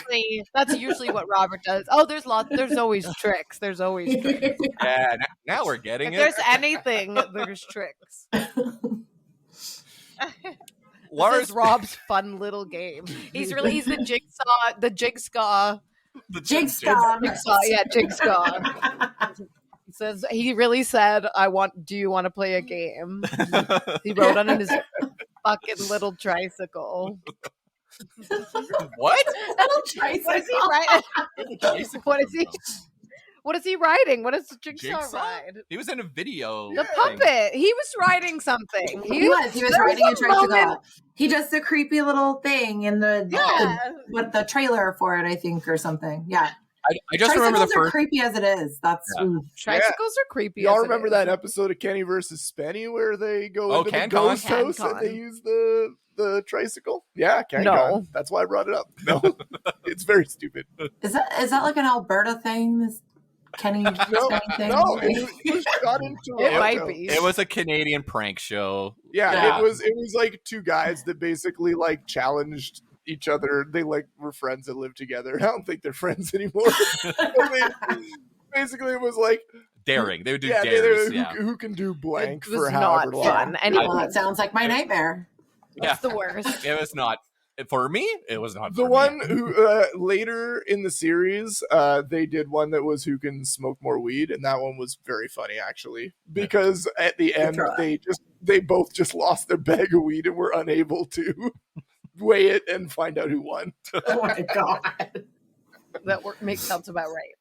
That's usually what Robert does. Oh, there's always tricks. There's always tricks. Yeah, now we're getting if it. there's anything, there's tricks. Lars this is Rob's fun little game. He's the jigsaw, the jig ska. The Jigsaw. Jigsaw. He says he really said, do you want to play a game? He rode on his fucking little tricycle. What? Little tricycle. What is he riding? What is he riding? What is the jigsaw ride? He was in a video. The puppet. He was riding something. He was riding a tricycle. He does the creepy little thing in the trailer for it, I think, or something. Yeah. I just remember the first. Are creepy as it is. That's tricycles are creepy. Y'all remember that episode of Kenny versus Spenny where they go into the ghost house and they use the tricycle? Yeah, CanCon. No. That's why I brought it up. No, it's very stupid. Is that like an Alberta thing? This Kenny Spenny thing? No, it was shot in Toronto. It might be. It was a Canadian prank show. Yeah, it was like two guys that basically like challenged each other. They like were friends that lived together. I don't think they're friends anymore. Basically, it was like daring. They would do dares. Who can do blank it was for however long? Fun. Well, it sounds like my nightmare. It's the worst. It was not. For me, it was not. The one who later in the series, they did one that was who can smoke more weed, and that one was very funny actually because at the end they both just lost their bag of weed and were unable to weigh it and find out who won. Oh my god, sounds about right.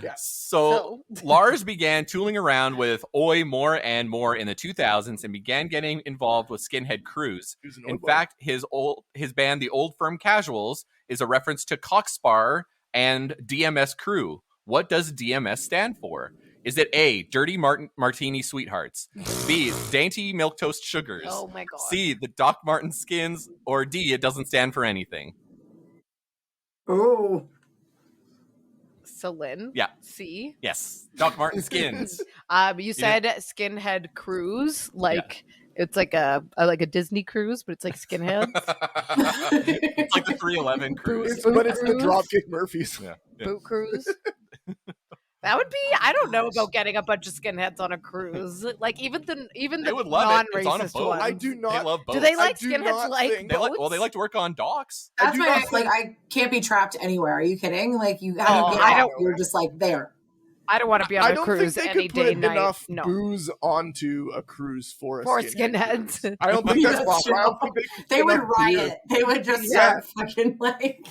Yeah. So Lars began tooling around with Oi more and more in the 2000s and began getting involved with skinhead crews. In fact, his band, the Old Firm Casuals, is a reference to Cockspar and DMS Crew. What does DMS stand for? Is it A, Dirty Martini Sweethearts, B, Dainty Milquetoast Sugars, oh my God, C, the Doc Martin Skins, or D, it doesn't stand for anything? Oh. Celine. Yeah. C. Yes. Doc Martin Skins. You said Skinhead Cruise, it's like a Disney cruise, but it's like skinheads. It's like the 311 cruise. But it's the Dropkick Murphys. Yeah. Boot cruise. That would be. I don't know about getting a bunch of skinheads on a cruise. Like even the non-racist ones. I do not. They love boats. Do they like skinheads like boats? They like to work on docks. That's why I can't be trapped anywhere. Are you kidding? Like you have to get out. You're just like there. I don't want to be on a cruise any day, night. Enough booze onto a cruise for skinheads. I don't think that's possible. They would riot. They would just start fucking like.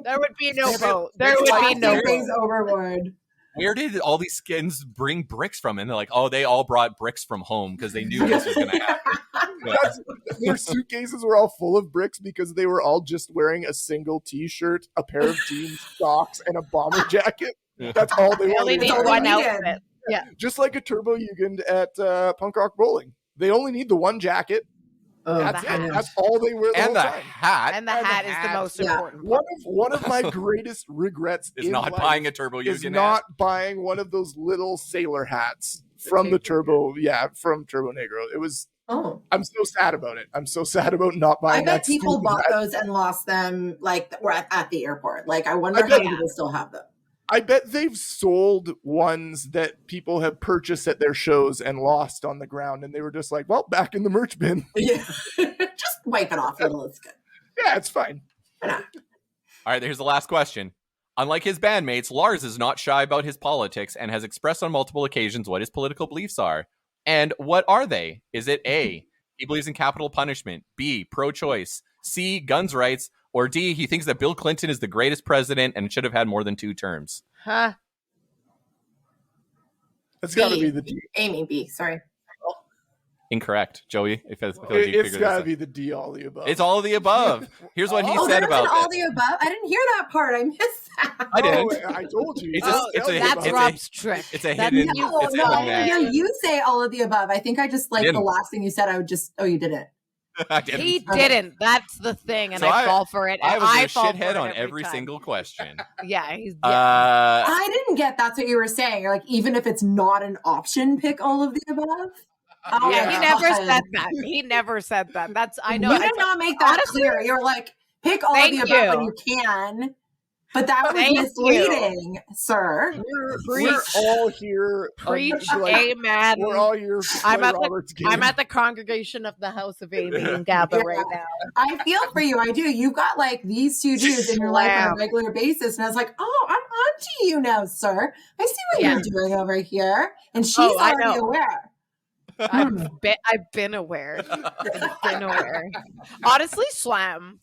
There would be no boat. There would be no things overboard. Where did all these skins bring bricks from? And they're like, oh, they all brought bricks from home because they knew this was going to happen. Their suitcases were all full of bricks because they were all just wearing a single t-shirt, a pair of jeans, socks, and a bomber jacket. That's all they wanted. They need one outfit. Yeah. Just like a Turbo Jugend at Punk Rock Bowling. They only need the one jacket. That's it. That's all they wear the whole time. Hat. And the hat is the most important. One of my greatest regrets is not buying a Turbo Jugend is not buying one of those little sailor hats from the Turbo, from Turbo Negro. It was. Oh, I'm so sad about it. I'm so sad about not buying. I bet people bought those and lost them, or at the airport. Like, I wonder how many people still have them. I bet they've sold ones that people have purchased at their shows and lost on the ground, and they were just like, well, back in the merch bin. Yeah. Just wipe it off a little. It's good. Yeah, it's fine. All right, here's the last question. Unlike his bandmates, Lars is not shy about his politics and has expressed on multiple occasions what his political beliefs are. And what are they? Is it A, he believes in capital punishment, B, pro-choice, C, guns rights, or D, he thinks that Bill Clinton is the greatest president and should have had more than 2 terms? Huh? It's got to be the D. Amy B. Sorry. Incorrect, Joey. It's got to be the D, all the above. It's all of the above. Here's what he said about all the above. I didn't hear that part. I missed that. I didn't. I told you. That's Rob's trick. It's a That's hidden. you. It's No, hidden I match. didn't hear you say all of the above. I think I just like the Didn't. last thing you said. I would just, you didn't. I didn't. He didn't. That's the thing, and So I fall for it. I and was a fall for shithead it on every time. single question. Yeah, he's. I didn't get that's what you were saying. You're like, even if it's not an option, pick all of the above. Oh, Yeah, he never God. said that. He never said that. That's I know. You did not make that honestly, clear. You're like, pick all of the Thank above when you. you can. But that was Thank misleading, sir. We're all here. Preach, like, amen. We're all here. To I'm play at the- Robert's game. I'm at the congregation of the House of Amy and Gabba right now. I feel for you. I do. You've got like these two dudes in your life on a Slam. regular basis. And I was like, oh, I'm on to you now, sir. I see what Yeah. you're doing over here. And she's Oh, I already know. aware. I've been aware. I've been aware. Honestly, slam.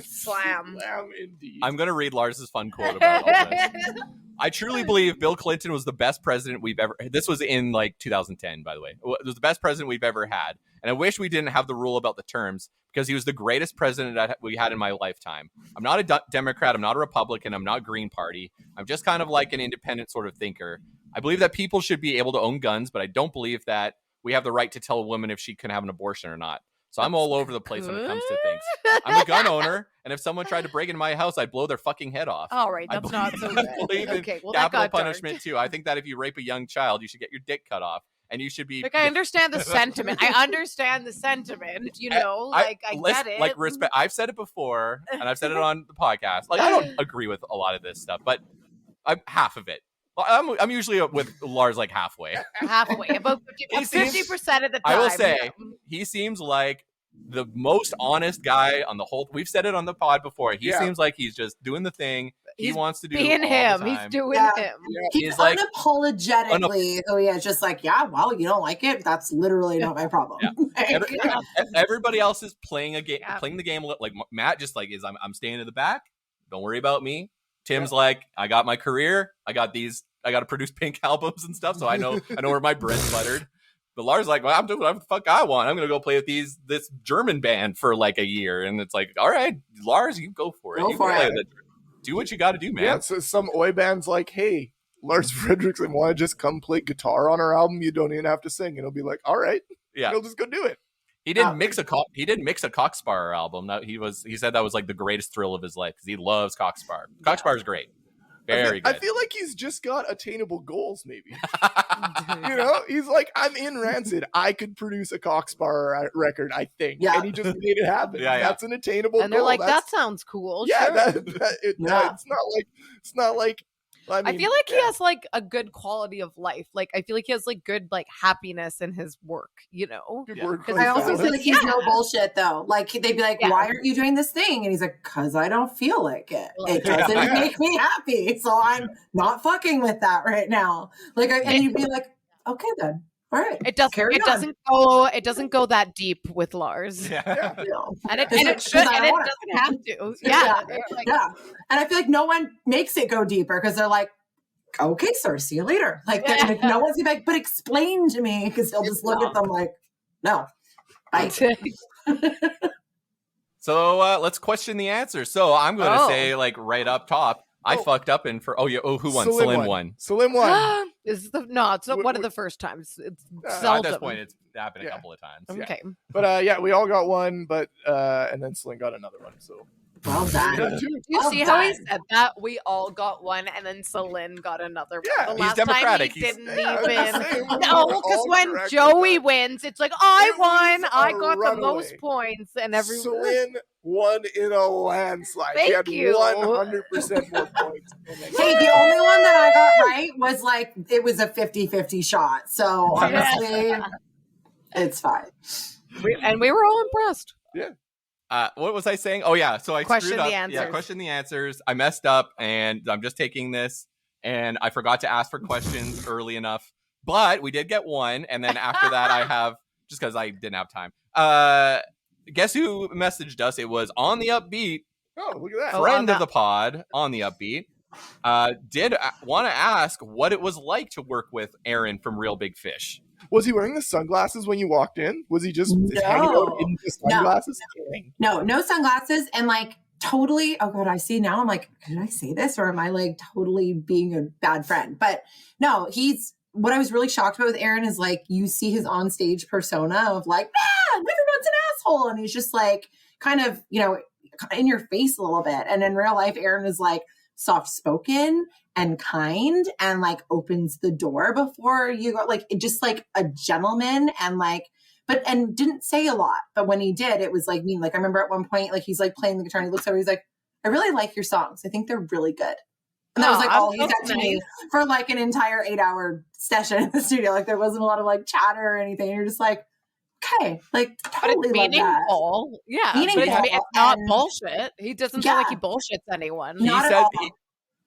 Slam. Slam indeed. I'm going to read Lars's fun quote about all this. I truly believe Bill Clinton was the best president we've ever. This was in like 2010, by the way. It was the best president we've ever had, and I wish we didn't have the rule about the terms because he was the greatest president that we had in my lifetime. I'm not a Democrat. I'm not a Republican. I'm not Green Party. I'm just kind of like an independent sort of thinker. I believe that people should be able to own guns, but I don't believe that we have the right to tell a woman if she can have an abortion or not. So I'm all over the place when it comes to things. I'm a gun owner, and if someone tried to break into my house, I'd blow their fucking head off. All right, that's not so good. believe in Okay, well that capital got punishment too. I think that if you rape a young child, you should get your dick cut off, and you should be. Like I understand the sentiment. I understand the sentiment. You know, I get it. Like respect. I've said it before, and I've said it on the podcast. Like I don't agree with a lot of this stuff, but I'm half of it. I'm usually with Lars like halfway. Halfway, about 50% of the time. I will say he seems like the most honest guy on the whole. We've said it on the pod before. He seems like he's just doing the thing he wants to do. Being all him, the time. he's doing Yeah. him. He's like- unapologetically, just like, yeah, well, you don't like it. That's literally not my problem. Yeah. Everybody else is playing a game, Yeah. playing the game. Like Matt, just like I'm staying in the back. Don't worry about me. Tim's like, I got my career. I got to produce Pink albums and stuff. So I know where my bread's buttered. But Lars like, well, I'm doing whatever the fuck I want. I'm gonna go play with this German band for like a year, and it's like, all right, Lars, you go for it. Go You for play it. with it. Do what you got to do, man. Yeah, so some oi band's like, hey, Lars Fredrickson, want to just come play guitar on our album? You don't even have to sing. And he'll be like, all right, Yeah. he'll just go do it. He didn't mix a Cockspar album. He said that was like the greatest thrill of his life because he loves Cockspar. Cockspar is great. Very I good. feel like he's just got attainable goals, maybe. He's like, I'm in Rancid. I could produce a Cockspar record, I think. Yeah. And he just made it happen. Yeah. That's an attainable And they're goal. like, That's- that sounds cool. yeah, sure. it's not like I mean, I feel like he has like a good quality of life. Like I feel like he has like good like happiness in his work, you know? good Yeah. work. Because I also balance. feel like he's no bullshit though. Like they'd be like, Yeah. why aren't you doing this thing? And he's like, cause I don't feel like it. It doesn't Yeah. make me happy. So I'm not fucking with that right now. Like, and you'd be like, okay then. All right. It doesn't Carry on. it doesn't go that deep with Lars. Yeah. No. And it Because should I and it want doesn't have to. Yeah. It's like, Yeah. And I feel like no one makes it go deeper because they're like, okay, sir, see you later. Like, like, no one's gonna be like, but explain to me, because they'll just look at them like, no. Bye. So let's question the answer. So I'm going to Oh. say, like, right up top, I Oh. fucked up in for. Who won? Celine won. Celine won. It's it's not one of the first times. It's At seldom. this point, it's happened a Yeah. couple of times. Okay. But we all got one, but and then Celine got another one. So Well done. Do you Well see how he done. said that? We all got one, and then Celine got another one. Yeah, the he's last democratic. time he He's- didn't Yeah, I'm just saying, even. we're No, all because when correct with Joey that. wins, it's like I It won. was I a got the runaway. most points, and everyone. Celine won in a landslide. She had Thank you. 100% more points. Hey, the only one that I got right was like, it was a 50-50 shot. So honestly, it's fine. And we were all impressed. What was I saying? Oh yeah, so I Question screwed up. the answers. Yeah, question the answers. I messed up, and I'm just taking this, and I forgot to ask for questions early enough. But we did get one, and then after that, I have just because I didn't have time. Guess who messaged us? It was on the Upbeat, Oh, look at that. friend of the pod, on the Upbeat. Did want to ask what it was like to work with Aaron from Real Big Fish. Was he wearing the sunglasses when you walked in? Was he just hanging out in the sunglasses? No sunglasses. And like totally, oh God, I see now. I'm like, did I say this? Or am I like totally being a bad friend? But no, what I was really shocked about with Aaron is like, you see his onstage persona of like, everyone's an asshole. And he's just like, kind of, in your face a little bit. And in real life, Aaron is like soft-spoken and kind and like opens the door before you go, like just like a gentleman and like, and didn't say a lot. But when he did, it was like mean. Like I remember at one point, like he's like playing the guitar and he looks over, he's like, I really like your songs. I think they're really good. And that was like all he said to me for like an entire 8-hour session in the studio. Like there wasn't a lot of like chatter or anything. And you're just like, okay, like totally but it's love that. meaningful. Yeah, Meaningful. but it's not bullshit. He doesn't feel like he bullshits anyone. He said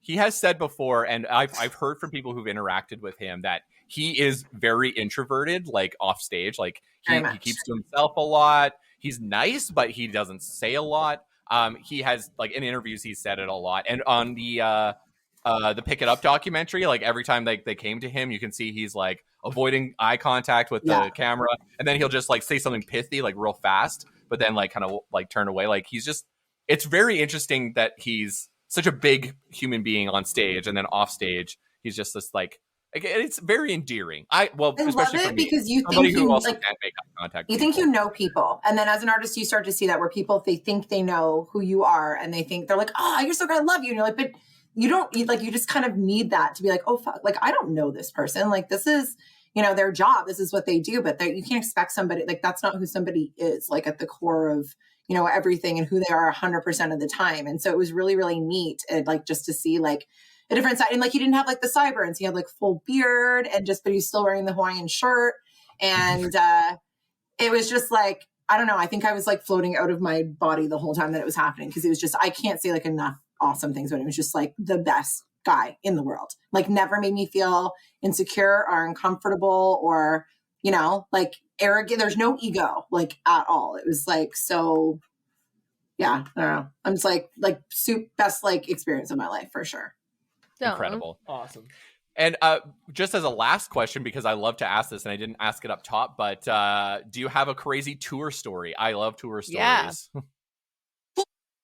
he has said before, and I've heard from people who've interacted with him that he is very introverted, like off stage. Like he keeps to himself a lot. He's nice, but he doesn't say a lot. He has like in interviews he said it a lot, and on the Pick It Up documentary, like every time they came to him, you can see he's like avoiding eye contact with the camera, and then he'll just like say something pithy like real fast, but then like kind of like turn away. Like he's just, it's very interesting that he's such a big human being on stage, and then off stage he's just this like it's very endearing. I love it because you think you also can't make eye contact. You think you know people, and then as an artist, you start to see that where people they think they know who you are, and they think they're like, oh, you're so good, I love you, and you're like, but you don't you just kind of need that to be like, oh fuck, like I don't know this person, like this is their job, this is what they do, but you can't expect somebody like that's not who somebody is like at the core of everything and who they are 100% of the time. And so it was really, really neat and like just to see like a different side. And like he didn't have like the sideburns, he had like full beard and but he's still wearing the Hawaiian shirt. And it was just like, I don't know, I think I was like floating out of my body the whole time that it was happening, because it was just, I can't say like enough awesome things, but it was just like the best guy in the world. Like never made me feel insecure or uncomfortable or like arrogant. There's no ego like at all. It was like, so yeah, I don't know. I'm just like best like experience of my life for sure. Incredible. Awesome. And just as a last question, because I love to ask this and I didn't ask it up top, but do you have a crazy tour story? I love tour stories. Yeah.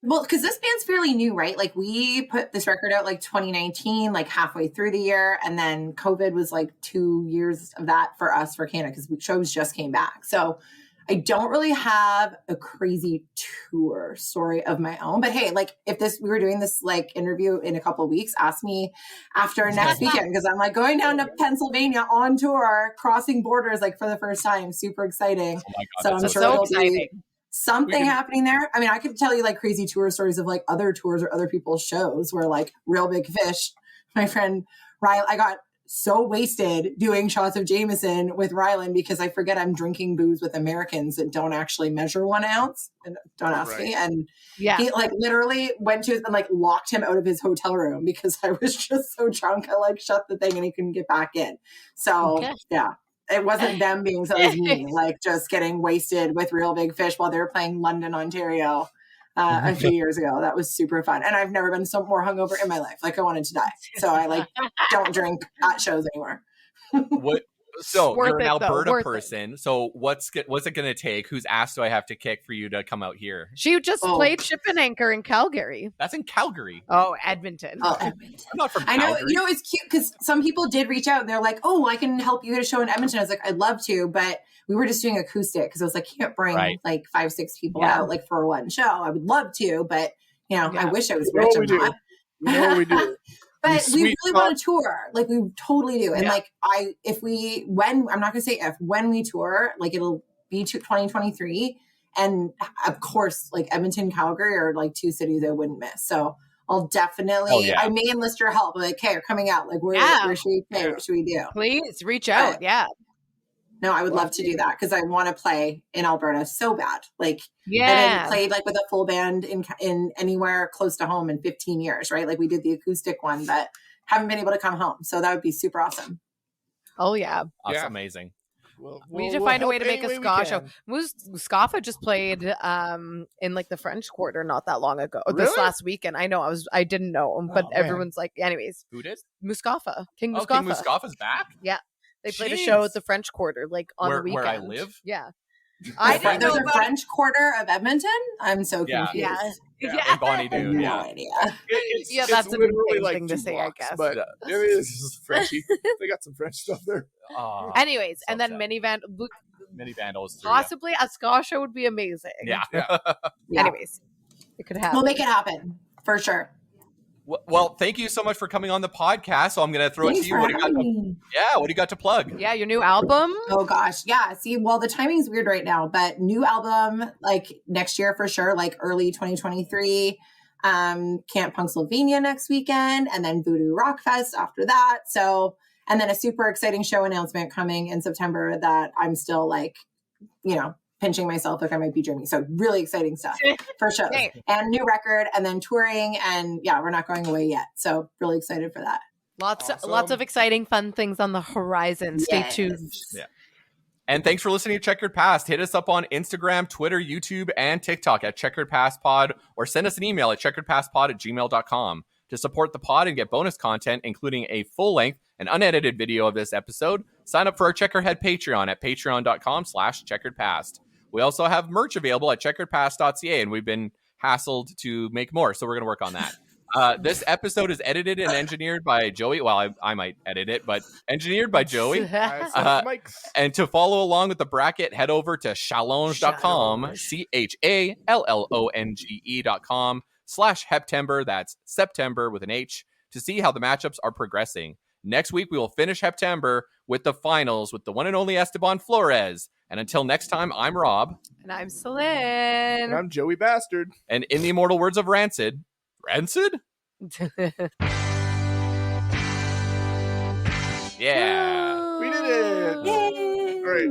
Well, because this band's fairly new, right? Like we put this record out like 2019, like halfway through the year. And then COVID was like 2 years of that for us for Canada, because shows just came back. So I don't really have a crazy tour story of my own. But hey, like if we were doing this like interview in a couple of weeks, ask me after next weekend, because I'm like going down to Pennsylvania on tour, crossing borders like for the first time. Super exciting. Oh my God, so I'm sure it'll be something happening there. I mean, I could tell you like crazy tour stories of like other tours or other people's shows where like Real Big Fish, my friend Riley, I got so wasted doing shots of Jameson with Rylan because I forget I'm drinking booze with Americans that don't actually measure 1 ounce. And don't ask me. And he like literally went to and like locked him out of his hotel room because I was just so drunk. I like shut the thing and he couldn't get back in. So yeah. It wasn't them being so, it was me, like just getting wasted with Real Big Fish while they were playing London, Ontario a few years ago. That was super fun. And I've never been so more hungover in my life. Like I wanted to die. So I like don't drink at shows anymore. So you're an Alberta person. So what's it going to take? Whose ass do I have to kick for you to come out here? She just played Ship and Anchor in Calgary. That's in Calgary. Oh, Edmonton. Oh, Edmonton. I'm not from Calgary. I know. It's cute because some people did reach out and they're like, oh, I can help you get a show in Edmonton. I was like, I'd love to, but we were just doing acoustic because I was like, can't bring like 5-6 people out like for one show. I would love to, but I wish I was rich. We know what we do. But we really want to tour. Like we totally do. And like I'm not going to say when we tour, like it'll be 2023. And of course, like Edmonton, Calgary are like 2 cities I wouldn't miss. So I'll definitely, I may enlist your help. Like, hey, you're coming out. Like where should we play? What should we do? Please reach out. No, I would love to do that because I want to play in Alberta so bad. Like, I haven't played like with a full band in anywhere close to home in 15 years, right? Like we did the acoustic one, but haven't been able to come home. So that would be super awesome. Oh yeah. That's Yeah. amazing. We need to find a way to make a ska show. Really? Mustafa just played in like the French Quarter not that long ago. This Really? last weekend. I know. I didn't know him, but Oh, man. everyone's like, anyways. Who did? Mustafa. King Oh, Mustafa. King Mustafa's back? Yeah. They played a show Jeez. at the French Quarter, like on the weekend. Where I live? Yeah. I didn't know the French Quarter of Edmonton. I'm so confused. Yeah. Yeah. In Bonnie I had Dude, no yeah. idea. Yeah, that's a literally insane like thing to 2 say, I blocks, guess. But it is Frenchy. They got some French stuff there. Oh, Anyways, so and then sad. Mini Vandals. Too, possibly a ska show would be amazing. Yeah. Yeah. Yeah. Anyways, it could happen. We'll make it happen for sure. Well, thank you so much for coming on the podcast. So I'm going to throw it Thanks to you. for What do you got having to, me. what do you got to plug? Yeah, your new album. Oh gosh. Yeah. See, well, the timing's weird right now, but new album like next year for sure, like early 2023. Camp Pennsylvania next weekend, and then Voodoo Rock Fest after that. So, and then a super exciting show announcement coming in September that I'm still like, pinching myself like I might be dreaming. So really exciting stuff for sure. Hey. And new record, and then touring, and yeah, we're not going away yet. So really excited for that. Lots Awesome. of exciting, fun things on the horizon. Stay Yes. tuned. Yeah. And thanks for listening to Checkered Past. Hit us up on Instagram, Twitter, YouTube, and TikTok at Checkered Past Pod, or send us an email at checkeredpastpod@gmail.com. To support the pod and get bonus content, including a full-length and unedited video of this episode, sign up for our Checkerhead Patreon at patreon.com/checkeredpast. We also have merch available at checkeredpast.ca, and we've been hassled to make more, so we're going to work on that. This episode is edited and engineered by Joey. Well, I might edit it, but engineered by Joey. Mics. And to follow along with the bracket, head over to challonge.com, CHALLONGE.com/Heptember. That's September with an H, to see how the matchups are progressing. Next week, we will finish Heptember with the finals with the one and only Esteban Flores. And until next time, I'm Rob. And I'm Celine. And I'm Joey Bastard. And in the immortal words of Rancid? Yeah. We did it. Yay. Great.